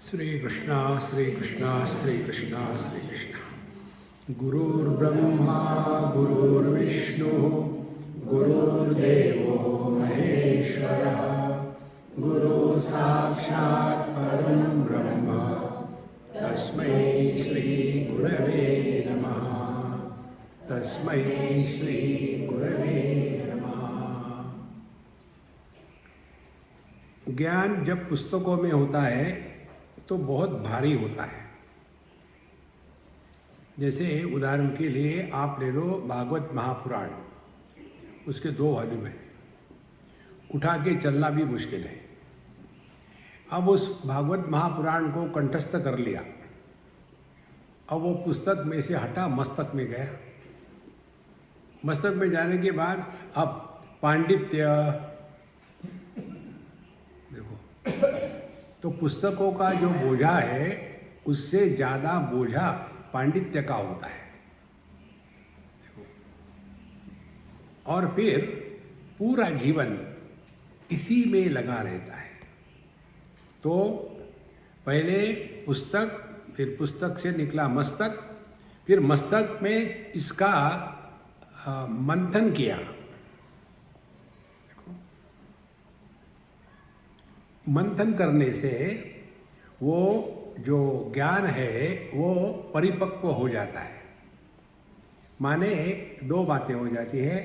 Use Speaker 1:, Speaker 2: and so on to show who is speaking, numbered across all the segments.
Speaker 1: श्री कृष्णा श्री कृष्णा श्री कृष्णा श्री कृष्णा। गुरुर्ब्रह्मा गुरुर्विष्णु गुरुर्देवो महेश्वरः गुरु साक्षात् परं ब्रह्म तस्मै श्री गुरवे नमः। तस्मै श्री गुरवे नमः। ज्ञान जब पुस्तकों में होता है तो बहुत भारी होता है। जैसे उदाहरण के लिए आप ले लो भागवत महापुराण, उसके 2 वॉल्यूम है, उठा के चलना भी मुश्किल है। अब उस भागवत महापुराण को कंठस्थ कर लिया, अब वो पुस्तक में से हटा मस्तक में गया। मस्तक में जाने के बाद अब पांडित्य देखो, तो पुस्तकों का जो बोझा है उससे ज़्यादा बोझा पांडित्य का होता है। और फिर पूरा जीवन इसी में लगा रहता है। तो पहले पुस्तक, फिर पुस्तक से निकला मस्तक, फिर मस्तक में इसका मंथन किया। मंथन करने से वो जो ज्ञान है वो परिपक्व हो जाता है। माने 2 बातें हो जाती है,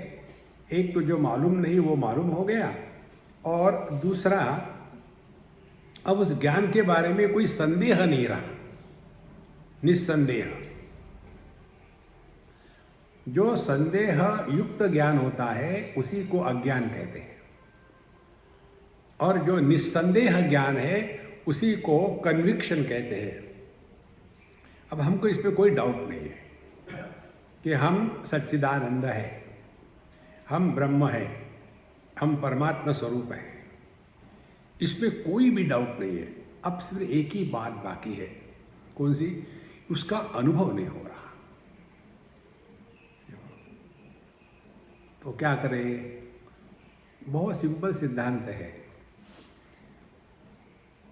Speaker 1: एक तो जो मालूम नहीं वो मालूम हो गया, और दूसरा अब उस ज्ञान के बारे में कोई संदेह नहीं रहा, निस्संदेह। जो संदेह युक्त ज्ञान होता है उसी को अज्ञान कहते हैं, और जो निस्संदेह ज्ञान है उसी को कन्विक्शन कहते हैं। अब हमको इस पे कोई डाउट नहीं है कि हम सच्चिदानंद है, हम ब्रह्म है, हम परमात्मा स्वरूप है, इसमें कोई भी डाउट नहीं है। अब सिर्फ एक ही बात बाकी है, कौन सी? उसका अनुभव नहीं हो रहा। तो क्या करें? बहुत सिंपल सिद्धांत है।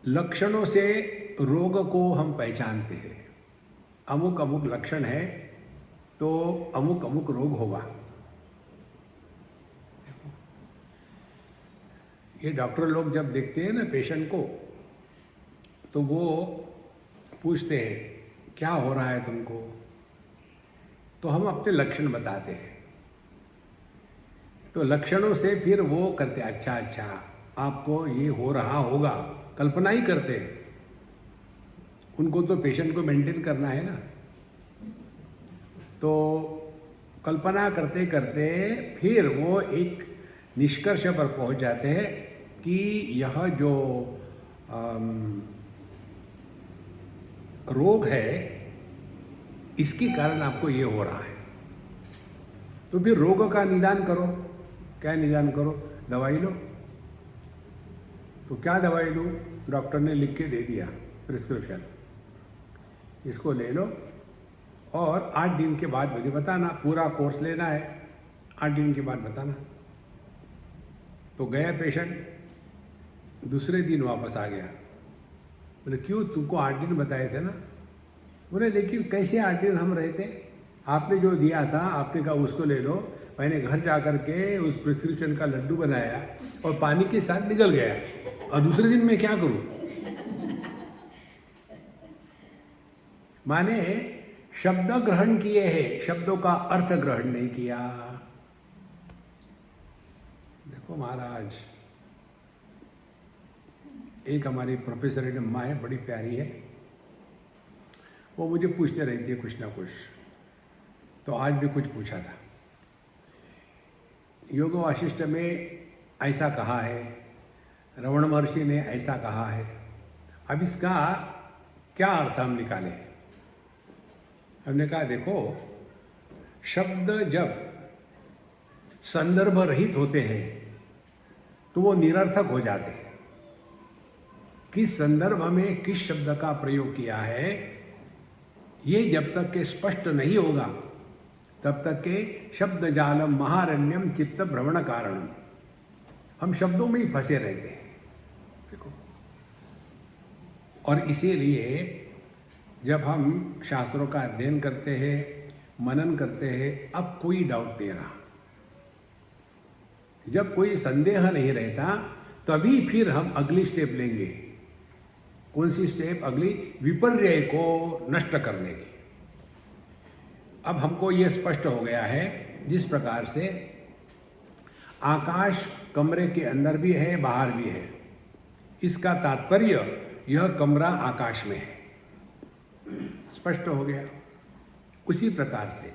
Speaker 1: लक्षणों से रोग को हम पहचानते हैं। अमुक अमुक लक्षण है तो अमुक अमुक रोग होगा। ये डॉक्टर लोग जब देखते हैं ना पेशेंट को, तो वो पूछते हैं क्या हो रहा है तुमको, तो हम अपने लक्षण बताते हैं। तो लक्षणों से फिर वो करते अच्छा अच्छा आपको ये हो रहा होगा, कल्पना ही करते हैं। उनको तो पेशेंट को मेंटेन करना है ना, तो कल्पना करते करते फिर वो एक निष्कर्ष पर पहुंच जाते हैं कि यह जो रोग है इसके कारण आपको ये हो रहा है। तो फिर रोग का निदान करो। क्या निदान करो? दवाई लो। तो क्या दवाई लूँ? डॉक्टर ने लिख के दे दिया प्रिस्क्रिप्शन, इसको ले लो और 8 दिन के बाद मुझे बताना, पूरा कोर्स लेना है, 8 दिन के बाद बताना। तो गया पेशेंट, दूसरे दिन वापस आ गया। बोले क्यों, तुमको 8 दिन बताए थे ना? बोले लेकिन कैसे 8 दिन हम रहे थे? आपने जो दिया था आपने कहा उसको ले लो। मैंने घर जा कर के उस प्रिस्क्रिप्शन का लड्डू बनाया और पानी के साथ निकल गया, और दूसरे दिन मैं क्या करूं? माने शब्द ग्रहण किए हैं, शब्दों का अर्थ ग्रहण नहीं किया। देखो महाराज, एक हमारी प्रोफेसर अम्मा है, बड़ी प्यारी है, वो मुझे पूछते रहती है कुछ ना कुछ। तो आज भी कुछ पूछा था, योग वाशिष्ठ में ऐसा कहा है, रमण महर्षि ने ऐसा कहा है, अब इसका क्या अर्थ हम निकालें? हमने कहा देखो, शब्द जब संदर्भ रहित होते हैं तो वो निरर्थक हो जाते हैं। किस संदर्भ में किस शब्द का प्रयोग किया है ये जब तक के स्पष्ट नहीं होगा तब तक के शब्द जालम महारण्यम चित्त भ्रमण कारणम, हम शब्दों में ही फंसे रहते हैं। देखो, और इसीलिए जब हम शास्त्रों का अध्ययन करते हैं, मनन करते हैं, अब कोई डाउट नहीं रहा। जब कोई संदेह नहीं रहता तभी फिर हम अगली स्टेप लेंगे। कौन सी स्टेप? अगली विपर्य को नष्ट करने की। अब हमको ये स्पष्ट हो गया है जिस प्रकार से आकाश कमरे के अंदर भी है, बाहर भी है। इसका तात्पर्य यह कमरा आकाश में है, स्पष्ट हो गया। उसी प्रकार से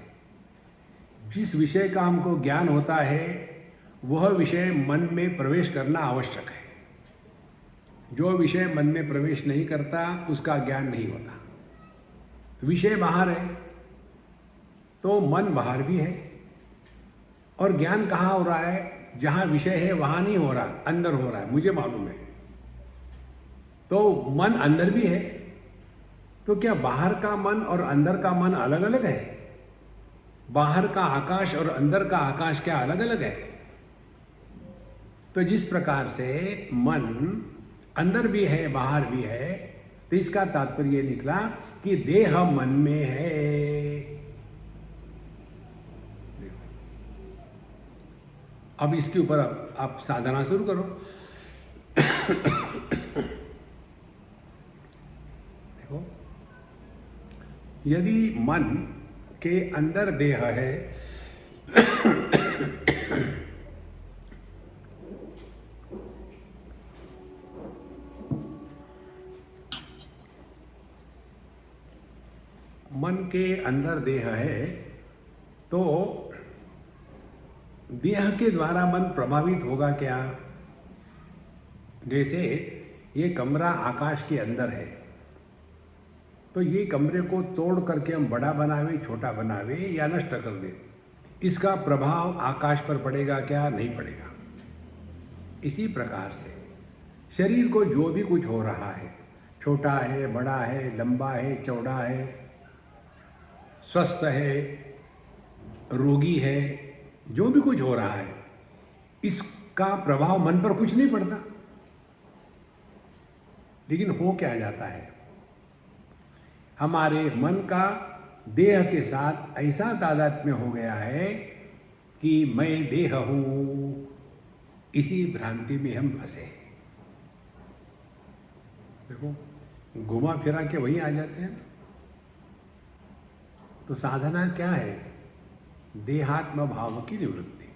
Speaker 1: जिस विषय का हमको ज्ञान होता है वह विषय मन में प्रवेश करना आवश्यक है। जो विषय मन में प्रवेश नहीं करता उसका ज्ञान नहीं होता। विषय बाहर है तो मन बाहर भी है, और ज्ञान कहाँ हो रहा है? जहाँ विषय है वहाँ नहीं हो रहा, अंदर हो रहा है, मुझे मालूम है। तो मन अंदर भी है, तो क्या बाहर का मन और अंदर का मन अलग अलग है? बाहर का आकाश और अंदर का आकाश क्या अलग अलग है? तो जिस प्रकार से मन अंदर भी है, बाहर भी है, तो इसका तात्पर्य निकला कि देह मन में है। अब इसके ऊपर आप साधना शुरू करो। देखो, यदि मन के अंदर देह है मन के अंदर देह है तो देह के द्वारा मन प्रभावित होगा क्या? जैसे ये कमरा आकाश के अंदर है तो ये कमरे को तोड़ करके हम बड़ा बनावे, छोटा बनावे या नष्ट कर दे, इसका प्रभाव आकाश पर पड़ेगा क्या? नहीं पड़ेगा। इसी प्रकार से शरीर को जो भी कुछ हो रहा है, छोटा है, बड़ा है, लंबा है, चौड़ा है, स्वस्थ है, रोगी है, जो भी कुछ हो रहा है, इसका प्रभाव मन पर कुछ नहीं पड़ता। लेकिन हो क्या जाता है? हमारे मन का देह के साथ ऐसा तादात्म्य हो गया है कि मैं देह हूं, इसी भ्रांति में हम फंसे। देखो, घुमा फिरा के वहीं आ जाते हैं। तो साधना क्या है? देहात्म भाव की निवृत्ति।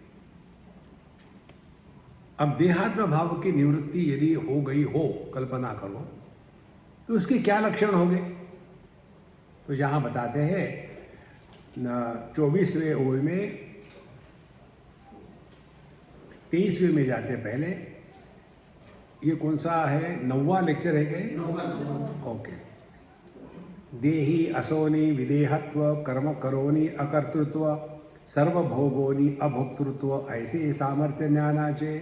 Speaker 1: अब देहात्म भाव की निवृत्ति यदि हो गई हो, कल्पना करो, तो उसके क्या लक्षण होंगे? तो यहाँ बताते हैं 24वें ओय में, 23वें में जाते पहले। ये कौन सा है? 9वां लेक्चर है क्या? ओके। देही असोनि विदेहत्व कर्म करोनि अकर्तृत्व सर्वभोगोनि अभोक्तृत्व ऐसे सामर्थ्य ज्ञानाचे।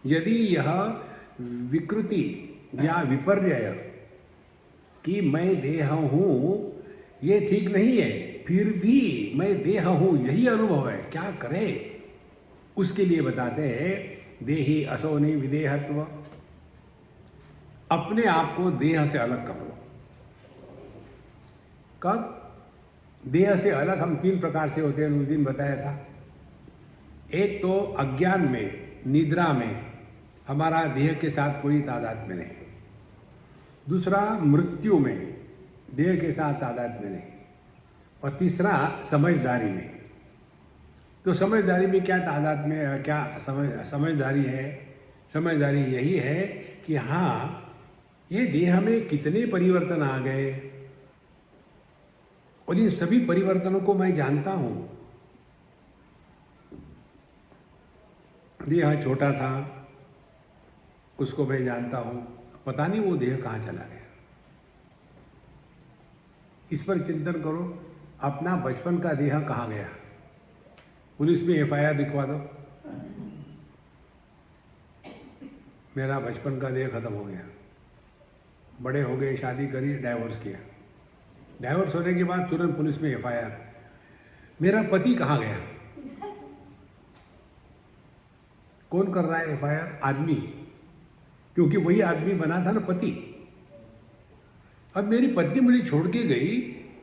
Speaker 1: यदि यह विकृति या विपर्यय कि मैं देह हूँ ये ठीक नहीं है, फिर भी मैं देह हूँ यही अनुभव है, क्या करे? उसके लिए बताते हैं देही असोनि विदेहत्व। अपने आप को देह से अलग कर लो। कब? देह से अलग हम 3 प्रकार से होते हैं, उस दिन बताया था। एक तो अज्ञान में, निद्रा में हमारा देह के साथ कोई तादात्म्य नहीं। दूसरा मृत्यु में देह के साथ तादात्म्य नहीं। और तीसरा समझदारी में। तो समझदारी में क्या तादात्म्य, क्या समझदारी है? समझदारी यही है कि हाँ, ये देह में कितने परिवर्तन आ गए और इन सभी परिवर्तनों को मैं जानता हूँ। देह छोटा था, उसको मैं जानता हूँ, पता नहीं वो देह कहाँ चला गया। इस पर चिंतन करो, अपना बचपन का देह कहाँ गया? पुलिस में FIR लिखवा दो, मेरा बचपन का देह खत्म हो गया। बड़े हो गए, शादी करी, डाइवोर्स किया। डाइवोर्स होने के बाद तुरंत पुलिस में FIR, मेरा पति कहाँ गया? कौन कर रहा है FIR? आदमी, क्योंकि वही आदमी बना था ना पति। अब मेरी पत्नी मुझे छोड़ के गई,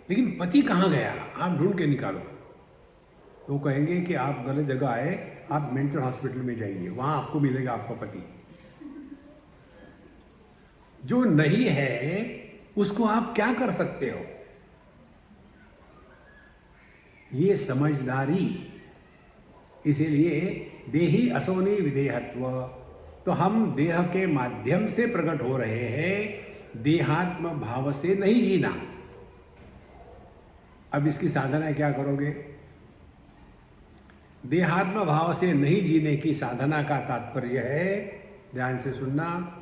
Speaker 1: लेकिन पति कहाँ गया, आप ढूंढ के निकालो। तो कहेंगे कि आप गलत जगह आए, आप मेंटल हॉस्पिटल में जाइए, वहाँ आपको मिलेगा आपका पति। जो नहीं है उसको आप क्या कर सकते हो? ये समझदारी। इसीलिए देही असोनी विदेहत्व, तो हम देह के माध्यम से प्रकट हो रहे हैं, देहात्म भाव से नहीं जीना। अब इसकी साधना क्या करोगे? देहात्म भाव से नहीं जीने की साधना का तात्पर्य है, ध्यान से सुनना,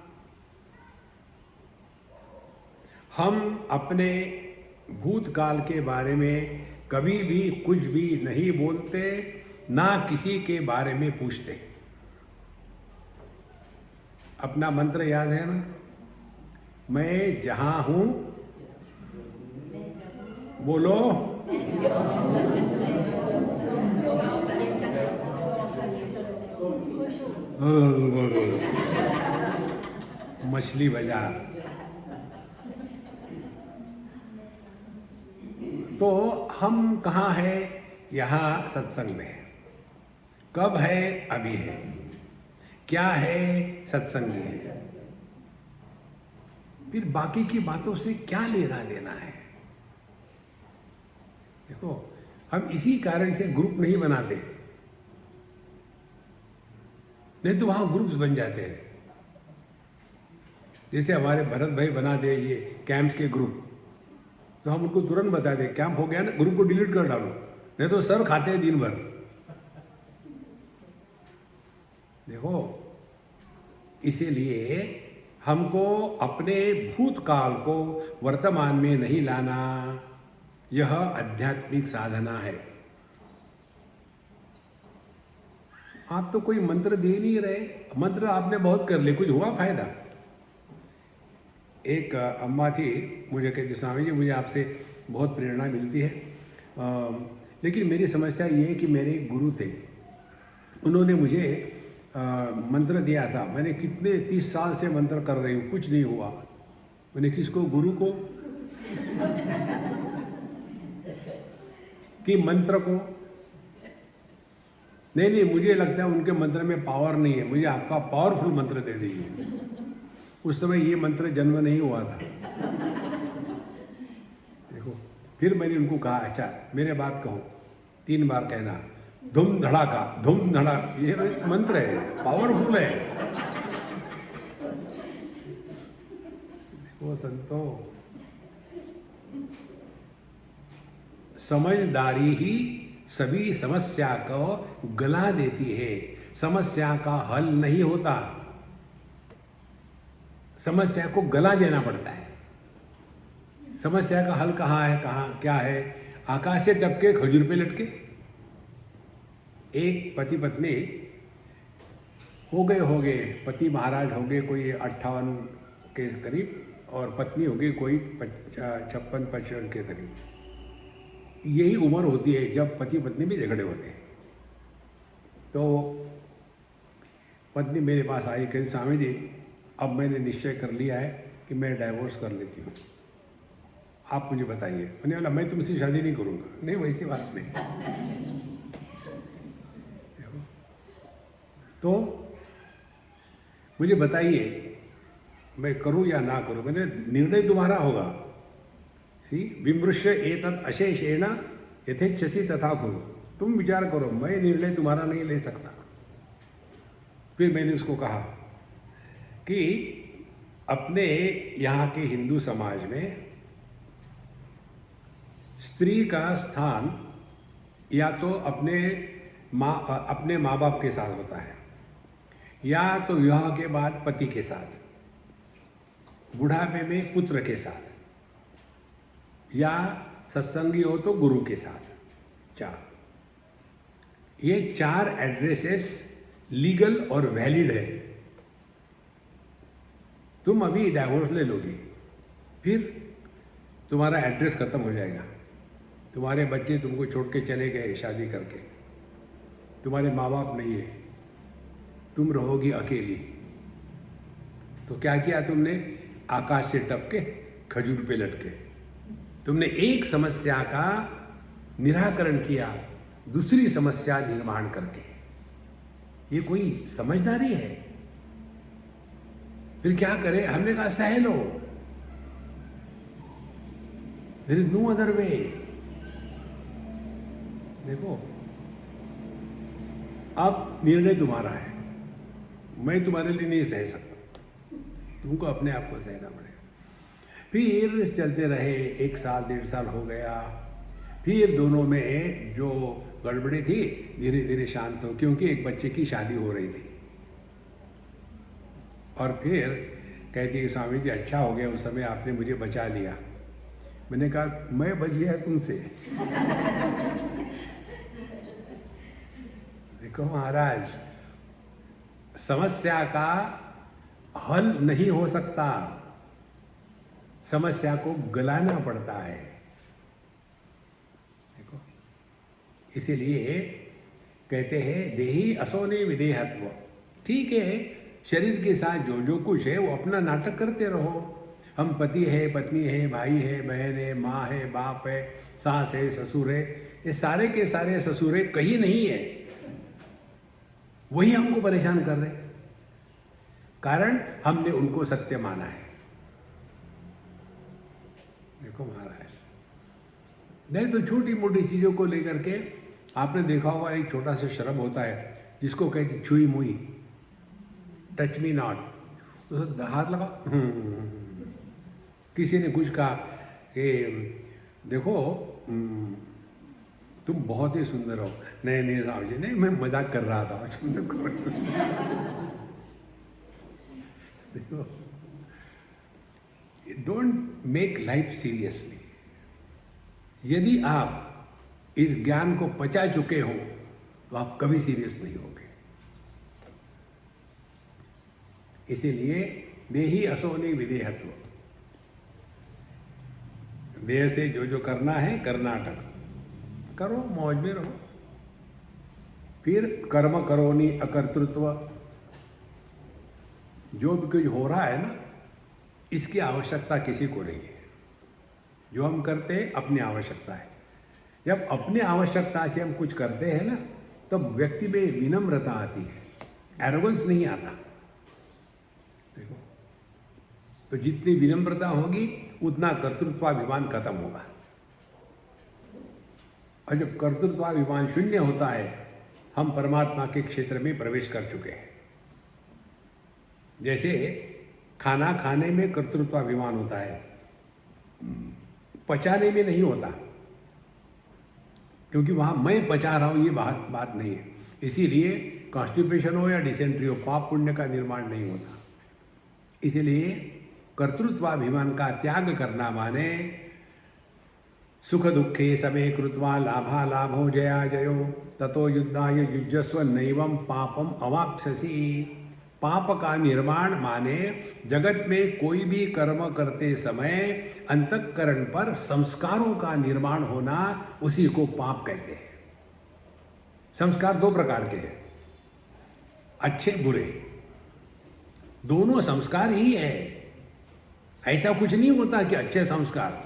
Speaker 1: हम अपने भूतकाल के बारे में कभी भी कुछ भी नहीं बोलते, ना किसी के बारे में पूछते। अपना मंत्र याद है ना? मैं जहां हूं, बोलो, मछली बाजार। तो हम कहाँ हैं? यहाँ सत्संग में। कब है? अभी है। क्या है? सत्संग है। फिर बाकी की बातों से क्या लेना देना है? देखो, हम इसी कारण से ग्रुप नहीं बनाते, नहीं तो वहां ग्रुप्स बन जाते हैं। जैसे हमारे भरत भाई बना दे ये कैंप्स के ग्रुप, तो हम उनको तुरंत बता दें कैंप हो गया ना, ग्रुप को डिलीट कर डालो, नहीं तो सर खाते हैं दिन भर। देखो, इसीलिए हमको अपने भूतकाल को वर्तमान में नहीं लाना, यह आध्यात्मिक साधना है। आप तो कोई मंत्र दे नहीं रहे, मंत्र आपने बहुत कर लिए, कुछ हुआ फायदा? एक अम्मा थी, मुझे कहती स्वामी जी मुझे आपसे बहुत प्रेरणा मिलती है, लेकिन मेरी समस्या ये है कि मेरे एक गुरु थे, उन्होंने मुझे मंत्र दिया था, मैंने कितने 30 साल से मंत्र कर रही हूँ, कुछ नहीं हुआ। मैंने किसको? गुरु को कि मंत्र को? नहीं, मुझे लगता है उनके मंत्र में पावर नहीं है, मुझे आपका पावरफुल मंत्र दे दीजिए। उस समय ये मंत्र जन्म नहीं हुआ था। देखो, फिर मैंने उनको कहा अच्छा मेरे बात कहो, 3 बार कहना, धूम धड़ाका, धूम धड़ाका, ये मंत्र है, पावरफुल है। देखो संतो, समझदारी ही सभी समस्या को गला देती है, समस्या का हल नहीं होता, समस्या को गला देना पड़ता है। समस्या का हल कहाँ है? कहाँ क्या है? आकाश से टपके खजूर पे लटके। एक पति पत्नी हो गए, पति महाराज हो गए कोई 58 के करीब, और पत्नी हो गई कोई 56-55 के करीब। यही उम्र होती है जब पति पत्नी में झगड़े होते हैं। तो पत्नी मेरे पास आई, कहती स्वामी जी अब मैंने निश्चय कर लिया है कि मैं डाइवोर्स कर लेती हूँ, आप मुझे बताइए। मैंने बोला मैं तुमसे शादी नहीं करूँगा। नहीं, वैसी बात नहीं। तो मुझे बताइए मैं करूँ या ना करूँ। मैंने निर्णय तुम्हारा होगा। विमृश्य एतत् अशेषेण यथेच्छसि तथा कुरु, तुम विचार करो, मैं निर्णय तुम्हारा नहीं ले सकता। फिर मैंने उसको कहा कि अपने यहाँ के हिंदू समाज में स्त्री का स्थान या तो अपने माँ बाप के साथ होता है, या तो विवाह के बाद पति के साथ, बुढ़ापे में पुत्र के साथ, या सत्संगी हो तो गुरु के साथ। ये 4 एड्रेसेस लीगल और वैलिड है। तुम अभी डाइवोर्स ले लोगी, फिर तुम्हारा एड्रेस खत्म हो जाएगा, तुम्हारे बच्चे तुमको छोड़ के चले गए शादी करके, तुम्हारे माँ बाप नहीं है, तुम रहोगी अकेली। तो क्या किया तुमने? आकाश से टपके खजूर पे लटके। तुमने एक समस्या का निराकरण किया दूसरी समस्या निर्माण करके। ये कोई समझदारी है? फिर क्या करें? हमने कहा सह लो, there is no other way. देखो, अब निर्णय तुम्हारा है, मैं तुम्हारे लिए नहीं सह सकता, तुमको अपने आप को सहना पड़ेगा। फिर चलते रहे, 1 साल 1.5 साल हो गया। फिर दोनों में जो गड़बड़ी थी धीरे धीरे शांत हो, क्योंकि एक बच्चे की शादी हो रही थी। और फिर कहती है स्वामी जी अच्छा हो गया, उस समय आपने मुझे बचा लिया। मैंने कहा मैं बच गया तुमसे। देखो महाराज, समस्या का हल नहीं हो सकता, समस्या को गलाना पड़ता है। देखो, इसीलिए कहते हैं देही असोने विदेहत्व। ठीक है, शरीर के साथ जो जो कुछ है वो अपना नाटक करते रहो। हम पति है, पत्नी है, भाई है, बहन है, माँ है, बाप है, सास है, ससुर है, ये सारे के सारे ससुरे कहीं नहीं है, वही हमको परेशान कर रहे, कारण हमने उनको सत्य माना है। देखो महाराज, नहीं तो छोटी मोटी चीजों को लेकर के आपने देखा होगा, एक छोटा सा शब्द होता है जिसको कहते छुई मुई, टच मी नॉट, तो हाथ लगा। किसी ने कुछ कहा कि देखो तुम बहुत ही सुंदर हो। नहीं नहीं साहब जी, नहीं मैं मजाक कर रहा था। देखो, डोंट मेक लाइफ सीरियसली। यदि आप इस ज्ञान को पचा चुके हो तो आप कभी सीरियस नहीं होगे। इसीलिए देही असोनि विदेहत्व, देह से जो जो करना है कर्नाटक करो, मौज में रहो। फिर कर्म करोनि अकर्तृत्व, जो भी कुछ हो रहा है ना, इसकी आवश्यकता किसी को नहीं है। जो हम करते हैं अपनी आवश्यकता है। जब अपनी आवश्यकता से हम कुछ करते हैं ना, तब तो व्यक्ति में विनम्रता आती है, एरोगेंस नहीं आता। देखो, तो जितनी विनम्रता होगी उतना कर्तृत्वाभिमान खत्म होगा। और जब कर्तृत्वाभिमान शून्य होता है, हम परमात्मा के क्षेत्र में प्रवेश कर चुके हैं। जैसे खाना खाने में कर्तृत्वाभिमान होता है, पचाने में नहीं होता, क्योंकि वहाँ मैं पचा रहा हूँ ये बात नहीं है। इसीलिए कॉन्स्टिपेशन हो या डिसेंट्री हो, पाप पुण्य का निर्माण नहीं होता। इसीलिए कर्तृत्वाभिमान का त्याग करना माने सुख दुखे समे कृत्वा लाभा लाभो जया जयो ततो युद्धाय युज्यस्व नैवं पापम अवाप्स्यसि। पाप का निर्माण माने जगत में कोई भी कर्म करते समय अंतःकरण पर संस्कारों का निर्माण होना, उसी को पाप कहते हैं। संस्कार 2 प्रकार के हैं, अच्छे बुरे, दोनों संस्कार ही है। ऐसा कुछ नहीं होता कि अच्छे संस्कार,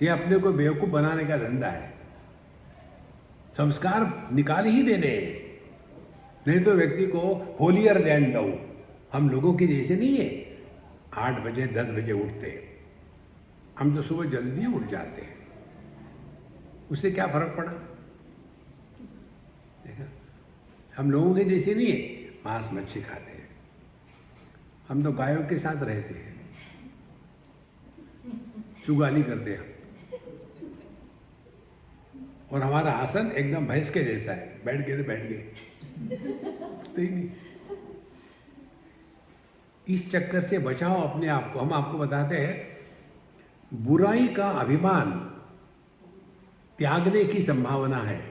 Speaker 1: ये अपने को बेवकूफ बनाने का धंधा है। संस्कार निकाल ही देने, नहीं तो व्यक्ति को होलियर देन दो। हम लोगों के जैसे नहीं है 8 बजे 10 बजे उठते, हम तो सुबह जल्दी उठ जाते हैं। उससे क्या फर्क पड़ा? देखा, हम लोगों के जैसे नहीं है, मांस मच्छी खाते हैं, हम तो गायों के साथ रहते हैं, चुगाली करते हैं। और हमारा आसन एकदम भैंस के जैसा है, बैठ गए तो बैठ गए, तो ही नहीं। इस चक्कर से बचाओ अपने आप को। हम आपको बताते हैं बुराई का अभिमान त्यागने की संभावना है,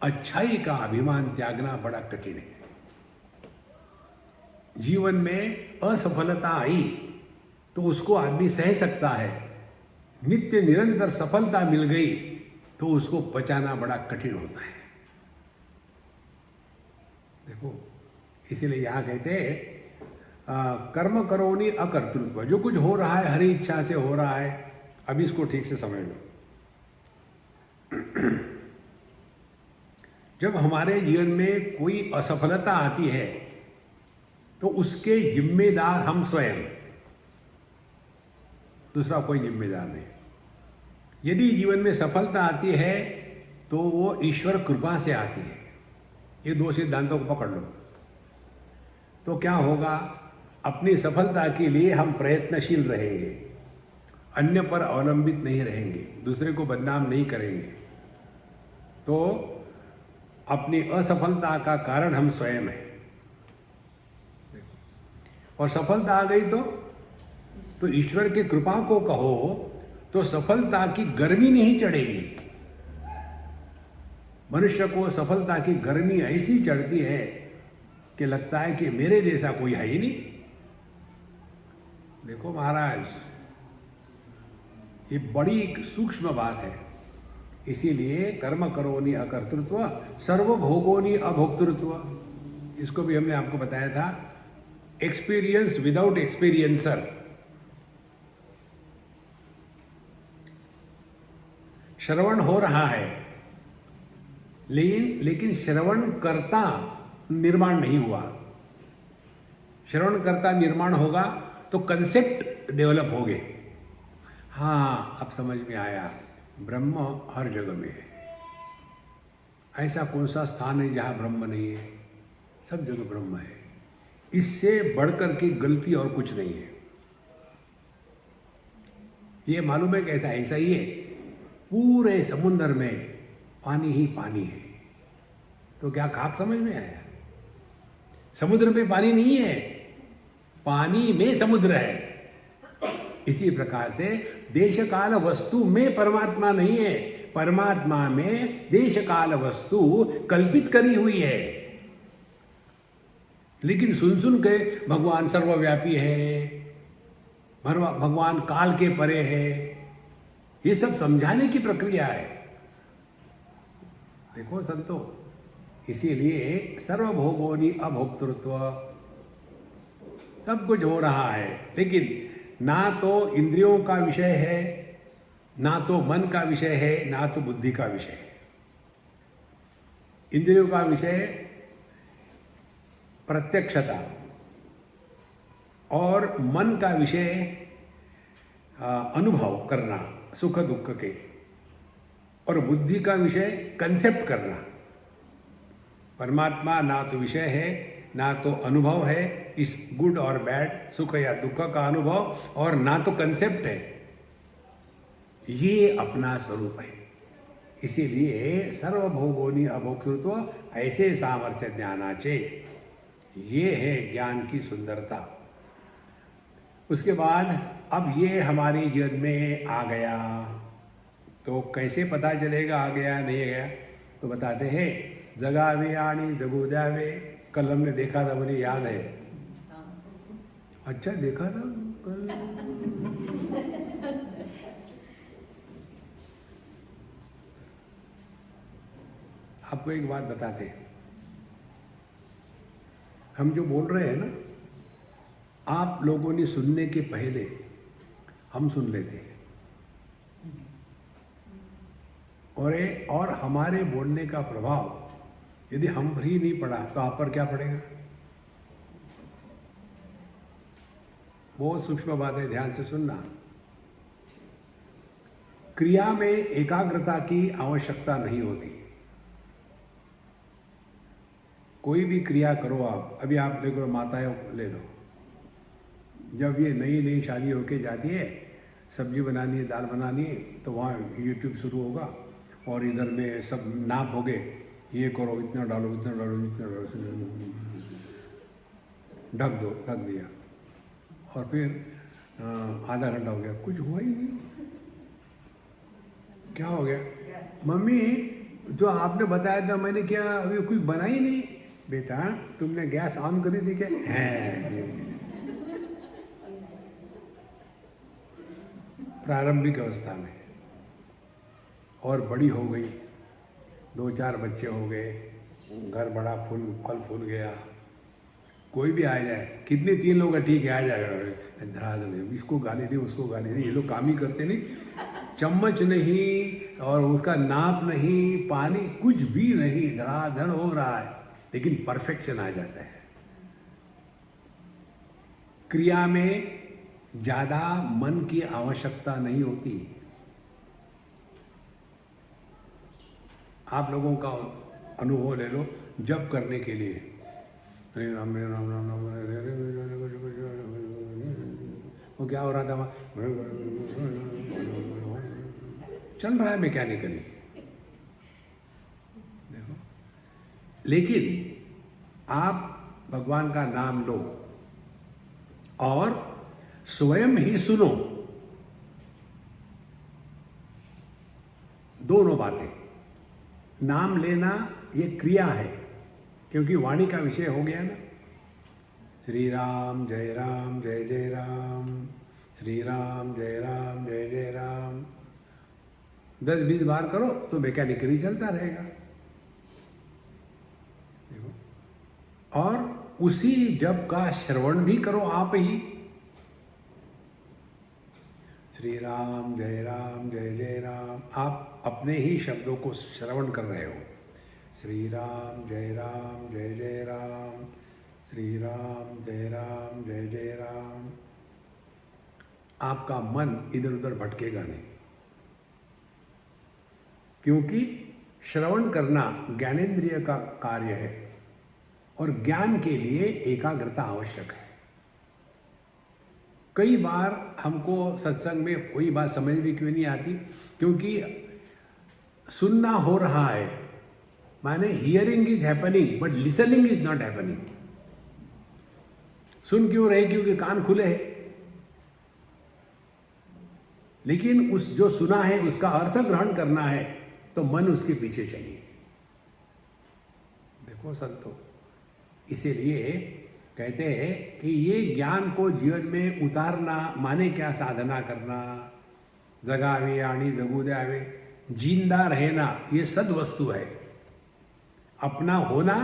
Speaker 1: अच्छाई का अभिमान त्यागना बड़ा कठिन है। जीवन में असफलता आई तो उसको आदमी सह सकता है, नित्य निरंतर सफलता मिल गई तो उसको बचाना बड़ा कठिन होता है। देखो, इसीलिए यहाँ कहते हैं कर्म करोनि अकर्तृत्व, जो कुछ हो रहा है हरी इच्छा से हो रहा है। अब इसको ठीक से समझ लो। जब हमारे जीवन में कोई असफलता आती है तो उसके जिम्मेदार हम स्वयं, दूसरा कोई जिम्मेदार नहीं। यदि जीवन में सफलता आती है तो वो ईश्वर कृपा से आती है। ये दो सिद्धांतों को पकड़ लो तो क्या होगा, अपनी सफलता के लिए हम प्रयत्नशील रहेंगे, अन्य पर अवलंबित नहीं रहेंगे, दूसरे को बदनाम नहीं करेंगे। तो अपनी असफलता का कारण हम स्वयं हैं। और सफलता आ गई तो ईश्वर की कृपा को कहो तो सफलता की गर्मी नहीं चढ़ेगी। मनुष्य को सफलता की गर्मी ऐसी चढ़ती है कि लगता है कि मेरे जैसा कोई है ही नहीं। देखो महाराज, ये बड़ी सूक्ष्म बात है। इसीलिए कर्म करोनि अकर्तृत्व, सर्वभोगोनि अभोक्तृत्व। इसको भी हमने आपको बताया था, एक्सपीरियंस विदाउट एक्सपीरियंसर। श्रवण हो रहा है लेकिन श्रवण कर्ता निर्माण नहीं हुआ। श्रवण कर्ता निर्माण होगा तो कंसेप्ट डेवलप हो गए। हाँ, अब समझ में आया, ब्रह्म हर जगह में है। ऐसा कौन सा स्थान है जहाँ ब्रह्म नहीं है? सब जगह ब्रह्म है। इससे बढ़कर की गलती और कुछ नहीं है। ये मालूम है कैसा? ऐसा ही है, पूरे समुद्र में पानी ही पानी है। तो क्या आप समझ में आया? समुद्र में पानी नहीं है, पानी में समुद्र है। इसी प्रकार से देश काल वस्तु में परमात्मा नहीं है, परमात्मा में देश काल वस्तु कल्पित करी हुई है। लेकिन सुन के भगवान सर्वव्यापी है, भगवान काल के परे है, ये सब समझाने की प्रक्रिया है। देखो संतो, इसीलिए सर्वभोगोनि अभोक्तृत्व, सब कुछ हो रहा है लेकिन ना तो इंद्रियों का विषय है, ना तो मन का विषय है, ना तो बुद्धि का विषय है। इंद्रियों का विषय प्रत्यक्षता और मन का विषय अनुभव करना सुख दुख के, और बुद्धि का विषय कंसेप्ट करना। परमात्मा ना तो विषय है, ना तो अनुभव है, इस गुड और बैड, सुख या दुख का अनुभव, और ना तो कंसेप्ट है। ये अपना स्वरूप है। इसीलिए सर्वभोगोनि अभोक्तृत्व ऐसे सामर्थ्य ज्ञानाचे, ये है ज्ञान की सुंदरता। उसके बाद अब ये हमारे जीवन में आ गया तो कैसे पता चलेगा आ गया नहीं गया? तो बताते हैं, जगावे आनी जगू जावे। कल हमने देखा था, मुझे याद है। अच्छा, देखा था कल। आपको एक बात बताते हैं, हम जो बोल रहे हैं ना, आप लोगों ने सुनने के पहले हम सुन लेते हैं, और हमारे बोलने का प्रभाव यदि हम पर ही नहीं पड़ा तो आप पर क्या पड़ेगा? बहुत सूक्ष्म बात है, ध्यान से सुनना। क्रिया में एकाग्रता की आवश्यकता नहीं होती। कोई भी क्रिया करो आप, अभी आप देखो, माताएं ले लो, जब ये नई नई शादी होके जाती है, सब्जी बनानी है, दाल बनानी है, तो वहाँ यूट्यूब शुरू होगा और इधर में सब नाप हो गए, ये करो, इतना डालो, इतना डालो, इतना डालो, ढक दो, ढक दिया, और फिर आधा घंटा हो गया, कुछ हुआ ही नहीं। क्या हो गया? मम्मी, जो आपने बताया था मैंने क्या अभी कुछ बना ही नहीं? बेटा, तुमने गैस ऑन करी थी क्या? है। प्रारंभिक अवस्था में, और बड़ी हो गई, 2-4 बच्चे हो गए, घर बड़ा फल फूल गया, कोई भी आ जाए, कितने 3 लोग हैं, ठीक है आ जाएगा, धड़ाधड़ इसको गाली दे उसको गाली दे, ये लोग काम ही करते नहीं, चम्मच नहीं और उसका नाप नहीं, पानी कुछ भी नहीं, धड़ाधड़ हो रहा है, लेकिन परफेक्शन आ जाता है। क्रिया में ज़्यादा मन की आवश्यकता नहीं होती। आप लोगों का अनुभव ले लो, जप करने के लिए हरे राम राम राम राम वो क्या हो रहा था वहाँ, चल रहा है मैकेनिकली, देखो। लेकिन आप भगवान का नाम लो और स्वयं ही सुनो, दोनों बातें। नाम लेना ये क्रिया है, क्योंकि वाणी का विषय हो गया ना, श्री राम जय राम, श्री राम जय जय राम, 10-20 बार करो तो मैकेनिकली चलता रहेगा, देखो। और उसी जप का श्रवण भी करो आप ही, श्री राम जय राम, आप अपने ही शब्दों को श्रवण कर रहे हो, श्री राम जय राम, श्री राम जय जय राम। आपका मन इधर उधर भटकेगा नहीं, क्योंकि श्रवण करना ज्ञानेंद्रिय का कार्य है और ज्ञान के लिए एकाग्रता आवश्यक है। कई बार हमको सत्संग में कोई बात समझ में क्यों नहीं आती, क्योंकि सुनना हो रहा है, माने hearing is happening but listening is not happening. सुन क्यों रहे, क्योंकि कान खुले हैं, लेकिन उस जो सुना है उसका अर्थ ग्रहण करना है तो मन उसके पीछे चाहिए, देखो संतो। इसीलिए कहते हैं कि ये ज्ञान को जीवन में उतारना माने क्या, साधना करना, जगावे आणि जगू द्यावे, जिंदा रहना, ये सद वस्तु है। अपना होना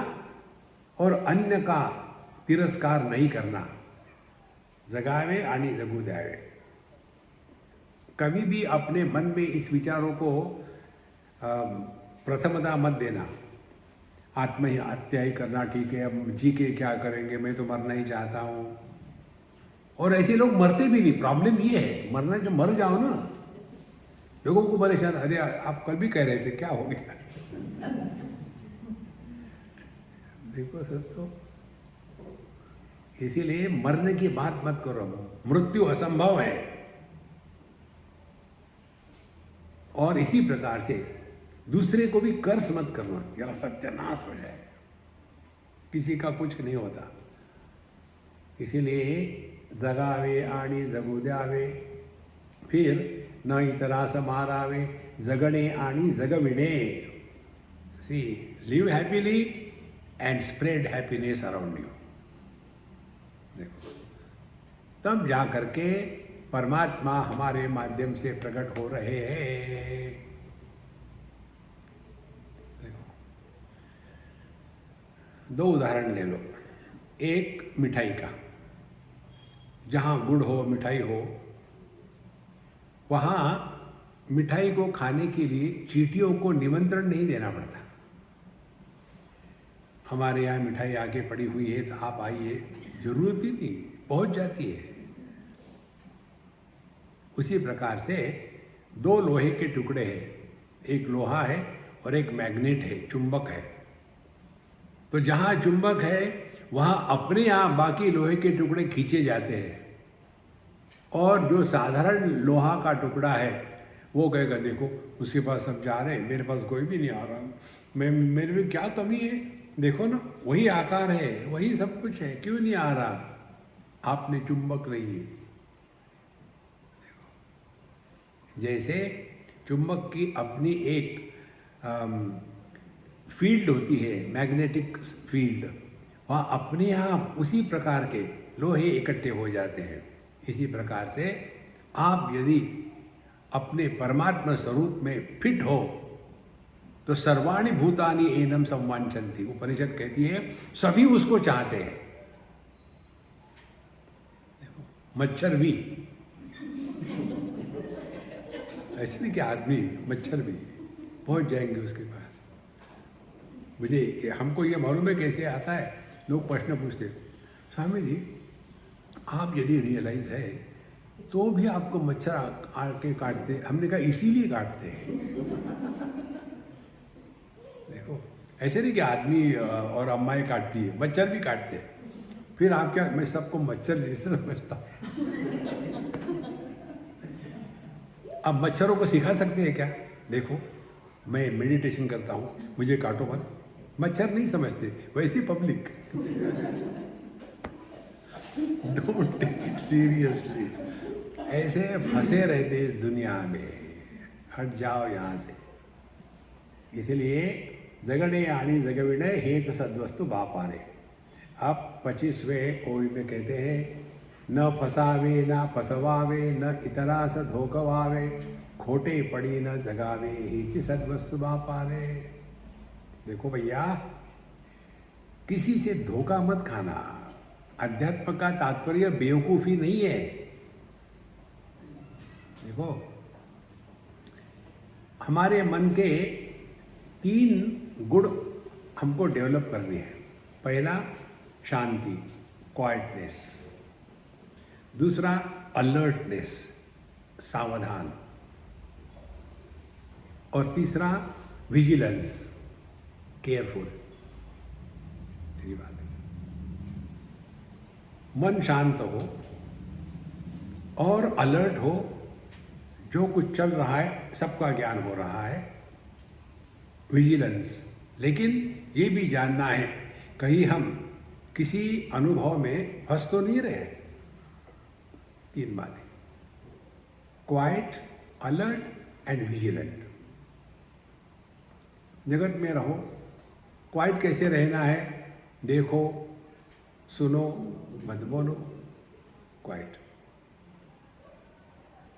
Speaker 1: और अन्य का तिरस्कार नहीं करना, जगावे आणि जगू द्यावे। कभी भी अपने मन में इस विचारों को प्रथमता मत देना, आत्महत्या ही करना ठीक है, अब जी के क्या करेंगे, मैं तो मरना ही चाहता हूँ। और ऐसे लोग मरते भी नहीं, प्रॉब्लम ये है, मरना जो मर जाओ ना, लोगों को परेशान, अरे आप कल भी कह रहे थे क्या हो गया देखो सर, तो इसीलिए मरने की बात मत करो, मृत्यु असंभव है। और इसी प्रकार से दूसरे को भी कर्ज मत करना, जरा सत्यानाश हो जाए, किसी का कुछ नहीं होता। इसीलिए जगावे आणि जगू द्यावे, फिर न इतरास मारावे, जगणे आणि जगविणे। See, live happily and spread happiness around you. देखो, तब जा करके परमात्मा हमारे माध्यम से प्रकट हो रहे हैं। देखो, दो उदाहरण ले लो। एक मिठाई का, जहाँ गुड़ हो, मिठाई हो, वहाँ मिठाई को खाने के लिए चींटियों को निमंत्रण नहीं देना पड़ता। हमारे यहाँ मिठाई आके पड़ी हुई है तो आप आइए, जरूरत ही नहीं, पहुँच जाती है। उसी प्रकार से दो लोहे के टुकड़े हैं, एक लोहा है और एक मैग्नेट है, चुंबक है। तो जहाँ चुंबक है वहाँ अपने आप बाकी लोहे के टुकड़े खींचे जाते हैं, और जो साधारण लोहा का टुकड़ा है वो कहेगा देखो उसके पास सब जा रहे हैं, मेरे पास कोई भी नहीं आ रहा, मेरे में क्या कमी है, देखो ना वही आकार है, वही सब कुछ है, क्यों नहीं आ रहा, आपने चुंबक नहीं है। जैसे चुंबक की अपनी एक फील्ड होती है, मैग्नेटिक फील्ड, वहाँ अपने आप उसी प्रकार के लोहे इकट्ठे हो जाते हैं। इसी प्रकार से आप यदि अपने परमात्मा स्वरूप में फिट हो तो सर्वाणि भूतानि एनम संवांछन्ति, उपनिषद कहती है सभी उसको चाहते हैं। मच्छर भी, ऐसे नहीं कि आदमी, मच्छर भी पहुंच जाएंगे उसके पास। मुझे हमको ये मालूम है कैसे आता है। लोग प्रश्न पूछते, स्वामी जी आप यदि रियलाइज है तो भी आपको मच्छर आके काटते। हमने कहा इसीलिए काटते हैं। देखो ऐसे नहीं कि आदमी और अम्माएं काटती है, मच्छर भी काटते हैं। फिर आप क्या, मैं सबको मच्छर जैसे समझता हूँ। अब मच्छरों को सिखा सकते हैं क्या? देखो मैं मेडिटेशन करता हूँ, मुझे काटो मत। मच्छर नहीं समझते, वैसी public. Don't take it seriously. ऐसे फंसे रहते इस दुनिया में, हट जाओ यहाँ से। इसलिए जगणे आणि जगविणे हेच सद्वस्तु बापारे। अब 25वें ओवी में कहते हैं, न फसावे न फसवावे न इतरास धोकवावे, खोटे पड़ी न जगावे हेच सद्वस्तु बापारे। देखो भैया, किसी से धोखा मत खाना। अध्यात्म का तात्पर्य बेवकूफ़ी नहीं है। देखो हमारे मन के 3 गुण हमको डेवलप करने हैं। पहला शांति, क्वाइटनेस। दूसरा अलर्टनेस, सावधान। और तीसरा विजिलेंस, केयरफुल। तेरी बात है। मन शांत हो और अलर्ट हो, जो कुछ चल रहा है सबका ज्ञान हो रहा है, विजिलेंस। लेकिन ये भी जानना है कहीं हम किसी अनुभव में फंस तो नहीं रहे। 3 बातें, क्वाइट, अलर्ट एंड विजिलेंट। जगत में रहो, क्वाइट कैसे रहना है? देखो, सुनो, मत बोलो, क्वाइट।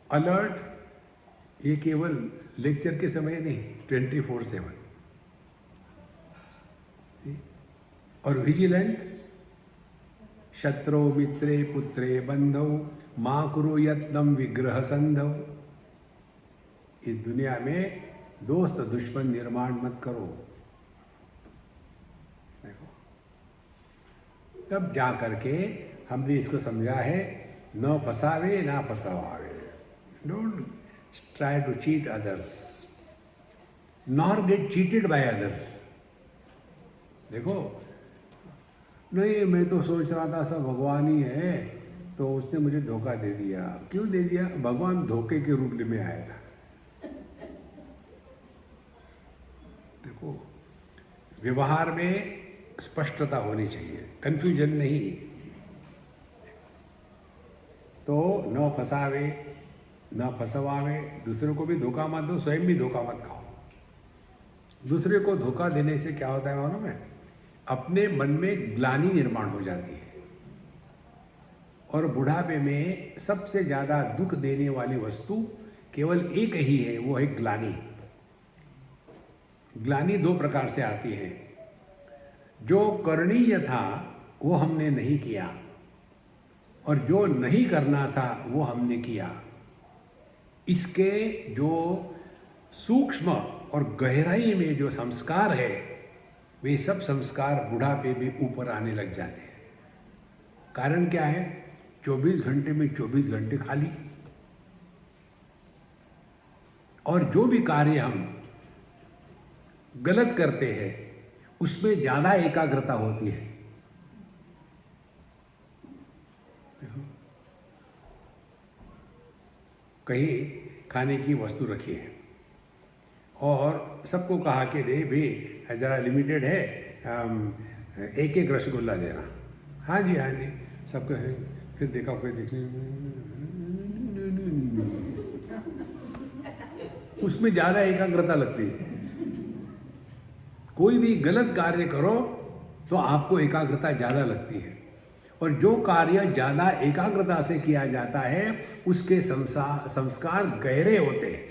Speaker 1: अलर्ट ये केवल लेक्चर के समय नहीं, 24/7। और विजिलेंट, शत्रु मित्रे पुत्रे बंधौ माँ कुरु यत्नम विग्रह संधौ। इस दुनिया में दोस्त दुश्मन निर्माण मत करो। देखो, तब जा करके हमने इसको समझा है, न फसावे ना फसवावे। Don't try to cheat others nor get cheated by others. देखो, नहीं मैं तो सोच रहा था सब भगवान ही है, तो उसने मुझे धोखा दे दिया। क्यों दे दिया? भगवान धोखे के रूप में आया था। देखो, व्यवहार में स्पष्टता होनी चाहिए, कंफ्यूजन नहीं। तो न फसावे न फसवावे, दूसरे को भी धोखा मत दो, स्वयं भी धोखा मत खाओ। दूसरे को धोखा देने से क्या होता है मालूम है? अपने मन में ग्लानि निर्माण हो जाती है। और बुढ़ापे में सबसे ज़्यादा दुख देने वाली वस्तु केवल एक ही है, वो है ग्लानि। ग्लानि 2 प्रकार से आती है। जो करणीय था वो हमने नहीं किया, और जो नहीं करना था वो हमने किया। इसके जो सूक्ष्म और गहराई में जो संस्कार है, वे सब संस्कार बुढ़ापे में ऊपर आने लग जाते हैं। कारण क्या है? 24 घंटे में 24 घंटे खाली। और जो भी कार्य हम गलत करते हैं उसमें ज़्यादा एकाग्रता होती है। कहीं खाने की वस्तु रखी है और सबको कहा कि दे भाई ज़रा लिमिटेड है, एक एक रसगुल्ला देना। हाँ जी हाँ जी, सबको है। फिर देखा कोई देखने, उसमें ज़्यादा एकाग्रता लगती है। कोई भी गलत कार्य करो तो आपको एकाग्रता ज़्यादा लगती है, और जो कार्य ज़्यादा एकाग्रता से किया जाता है उसके संस्कार गहरे होते हैं।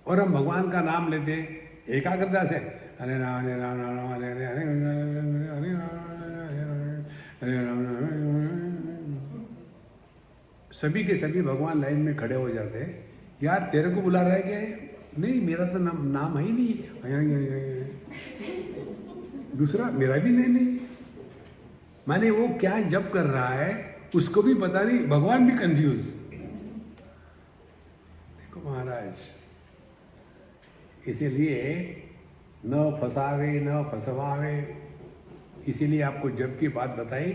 Speaker 1: और हम भगवान का नाम लेते हैं एकाग्रता से, हरे राम हरे राम राम राम हरे हरे हरे हरे राम हरे राम हरे राम। सभी के सभी भगवान लाइन में खड़े हो जाते हैं, यार तेरे को बुला रहा है क्या है? नहीं, मेरा तो नाम है ही नहीं। दूसरा मेरा भी नहीं। माने वो क्या जप कर रहा है उसको भी पता नहीं, भगवान भी कंफ्यूज। देखो महाराज, इसीलिए न फसावे न फसवावे, इसीलिए आपको जप की बात बताई।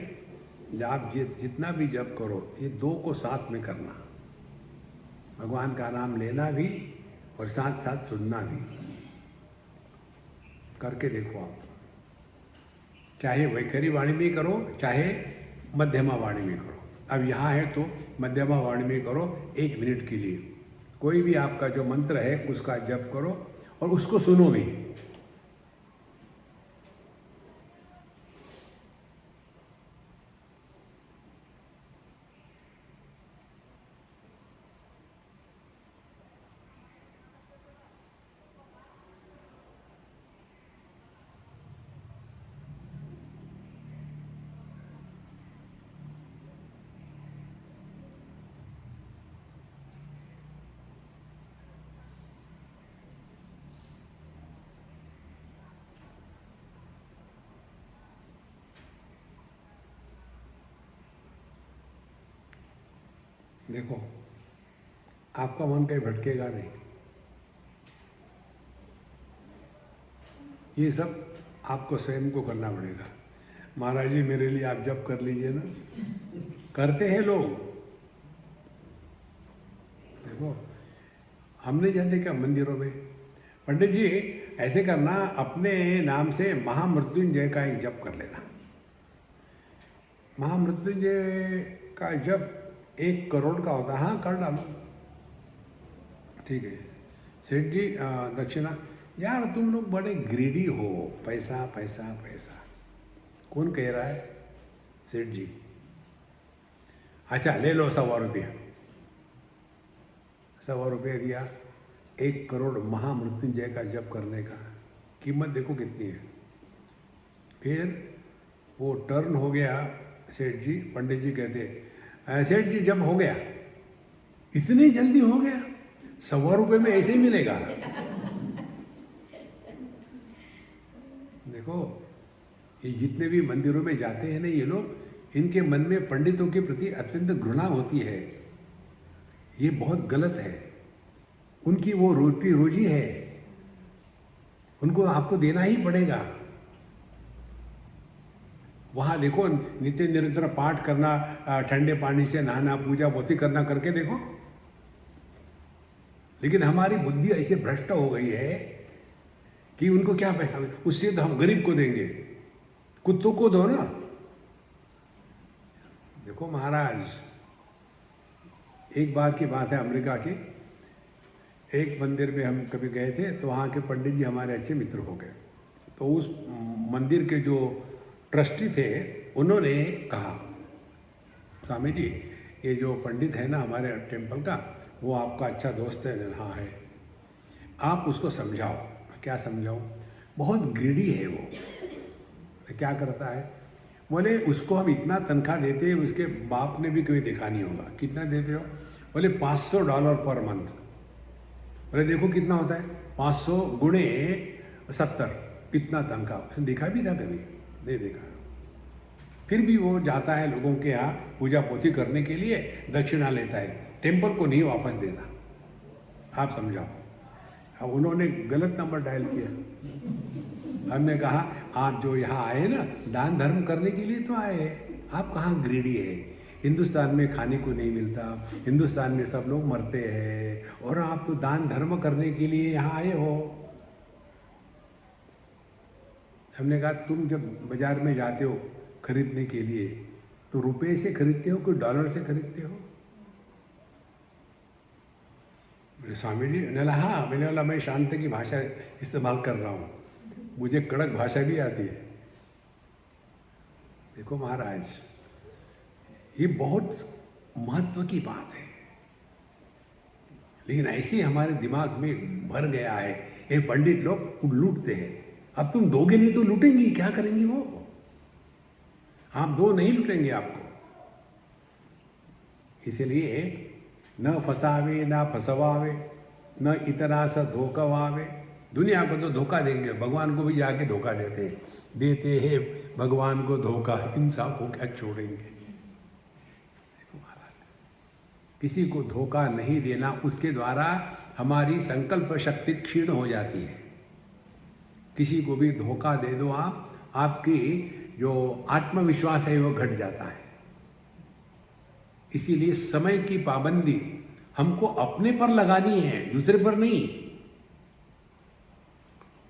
Speaker 1: आप जितना भी जप करो, ये दो को साथ में करना, भगवान का नाम लेना भी और साथ साथ सुनना भी। करके देखो आप, चाहे वैखरी वाणी में करो चाहे मध्यमा वाणी में करो। अब यहाँ है तो मध्यमा वाणी में करो 1 मिनट के लिए। कोई भी आपका जो मंत्र है उसका जप करो और उसको सुनो भी। देखो, आपका मन कहीं भटकेगा नहीं। ये सब आपको स्वयं को करना पड़ेगा। महाराज जी मेरे लिए आप जप कर लीजिए ना, करते हैं लोग। देखो, हम नहीं जाते क्या मंदिरों में? पंडित जी ऐसे करना, अपने नाम से महामृत्युंजय का एक जप कर लेना। महामृत्युंजय का जप 1 करोड़ का होता है। हाँ, कर डालो, ठीक है। सेठ जी दक्षिणा, यार तुम लोग बड़े ग्रीडी हो, पैसा पैसा पैसा। कौन कह रहा है? सेठ जी। अच्छा ले लो 100 रुपया। 100 रुपया दिया, 1 करोड़ महामृत्युंजय का जप करने का। कीमत देखो कितनी है। फिर वो टर्न हो गया। सेठ जी, पंडित जी कहते, सेठ जी जब हो गया, इतनी जल्दी हो गया? 100 रुपये में ऐसे ही मिलेगा? देखो, ये जितने भी मंदिरों में जाते हैं ना ये लोग, इनके मन में पंडितों के प्रति अत्यंत घृणा होती है। ये बहुत गलत है। उनकी वो रोटी रोजी है, उनको आपको देना ही पड़ेगा। वहाँ देखो, नित्य निरंतर पाठ करना, ठंडे पानी से नहाना, पूजा पोथी करना, करके देखो। लेकिन हमारी बुद्धि ऐसे भ्रष्ट हो गई है कि उनको क्या पैसा, उससे तो हम गरीब को देंगे, कुत्तों को दो ना। देखो महाराज, एक बार की बात है अमेरिका की। एक मंदिर में हम कभी गए थे, तो वहाँ के पंडित जी हमारे अच्छे मित्र हो गए। तो उस मंदिर के जो ट्रस्टी थे, उन्होंने कहा, स्वामी जी ये जो पंडित है ना हमारे टेम्पल का, वो आपका अच्छा दोस्त है। हाँ है। आप उसको समझाओ। क्या समझाऊँ? बहुत ग्रीडी है वो। क्या करता है? बोले उसको हम इतना तनख्वाह देते हैं, उसके बाप ने भी कभी देखा नहीं होगा। कितना देते हो? बोले $500 पर मंथ। बोले देखो कितना होता है, 500 गुणे 70, इतना तनख्वाह। उसने देखा भी था कभी? नहीं देखा। फिर भी वो जाता है लोगों के यहाँ पूजा पोथी करने के लिए, दक्षिणा लेता है, टेम्पल को नहीं वापस देता। आप समझाओ। अब उन्होंने गलत नंबर डायल किया। हमने कहा आप जो यहाँ आए ना, दान धर्म करने के लिए तो आए, आप कहाँ ग्रीडी है? हिंदुस्तान में खाने को नहीं मिलता, हिंदुस्तान में सब लोग मरते हैं, और आप तो दान धर्म करने के लिए यहाँ आए हो। हमने कहा तुम जब बाजार में जाते हो खरीदने के लिए, तो रुपए से खरीदते हो कि डॉलर से खरीदते हो? स्वामी जी ने बोला हाँ। मैंने बोला मैं शांति की भाषा इस्तेमाल कर रहा हूँ, मुझे कड़क भाषा भी आती है। देखो महाराज, ये बहुत महत्व की बात है, लेकिन ऐसे हमारे दिमाग में भर गया है। ये पंडित लोग लूटते हैं। अब तुम दोगे नहीं तो लूटेंगी, क्या करेंगी वो? आप दो नहीं लूटेंगे आपको। इसलिए न फसावे ना फसवावे, न इतना सा धोखवावे। दुनिया को तो धोखा देंगे, भगवान को भी जाके धोखा देते हैं भगवान को धोखा, इंसान को क्या छोड़ेंगे। किसी को धोखा नहीं देना, उसके द्वारा हमारी संकल्प शक्ति क्षीण हो जाती है। किसी को भी धोखा दे दो आप, आपकी जो आत्मविश्वास है वो घट जाता है। इसीलिए समय की पाबंदी हमको अपने पर लगानी है, दूसरे पर नहीं।